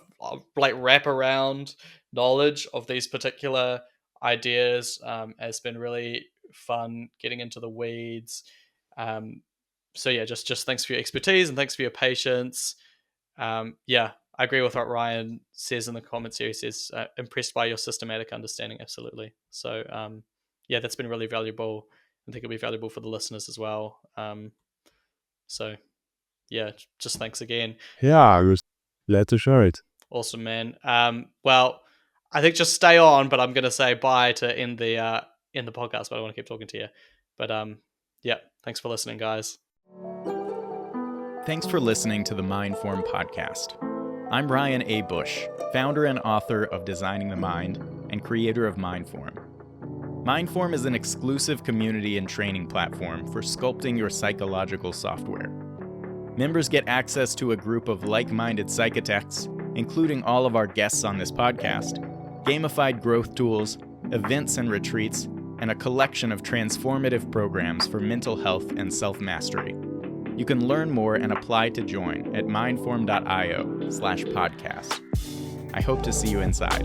like wraparound knowledge of these particular ideas. It's been really fun getting into the weeds. So yeah, just thanks for your expertise and thanks for your patience. Yeah, I agree with what Ryan says in the comments here. He says, impressed by your systematic understanding. Absolutely. So yeah, that's been really valuable. I think it'll be valuable for the listeners as well. So yeah, just thanks again. Yeah, I was glad to share it. Awesome, man. Well, I think just stay on, but I'm going to say bye to end the podcast, but I want to keep talking to you. But yeah, thanks for listening, guys. Thanks for listening to the Mindform Podcast. I'm Ryan A. Bush, founder and author of Designing the Mind and creator of Mindform. Mindform is an exclusive community and training platform for sculpting your psychological software. Members get access to a group of like-minded psychotechs, including all of our guests on this podcast, gamified growth tools, events and retreats, and a collection of transformative programs for mental health and self-mastery. You can learn more and apply to join at mindform.io/podcast. I hope to see you inside.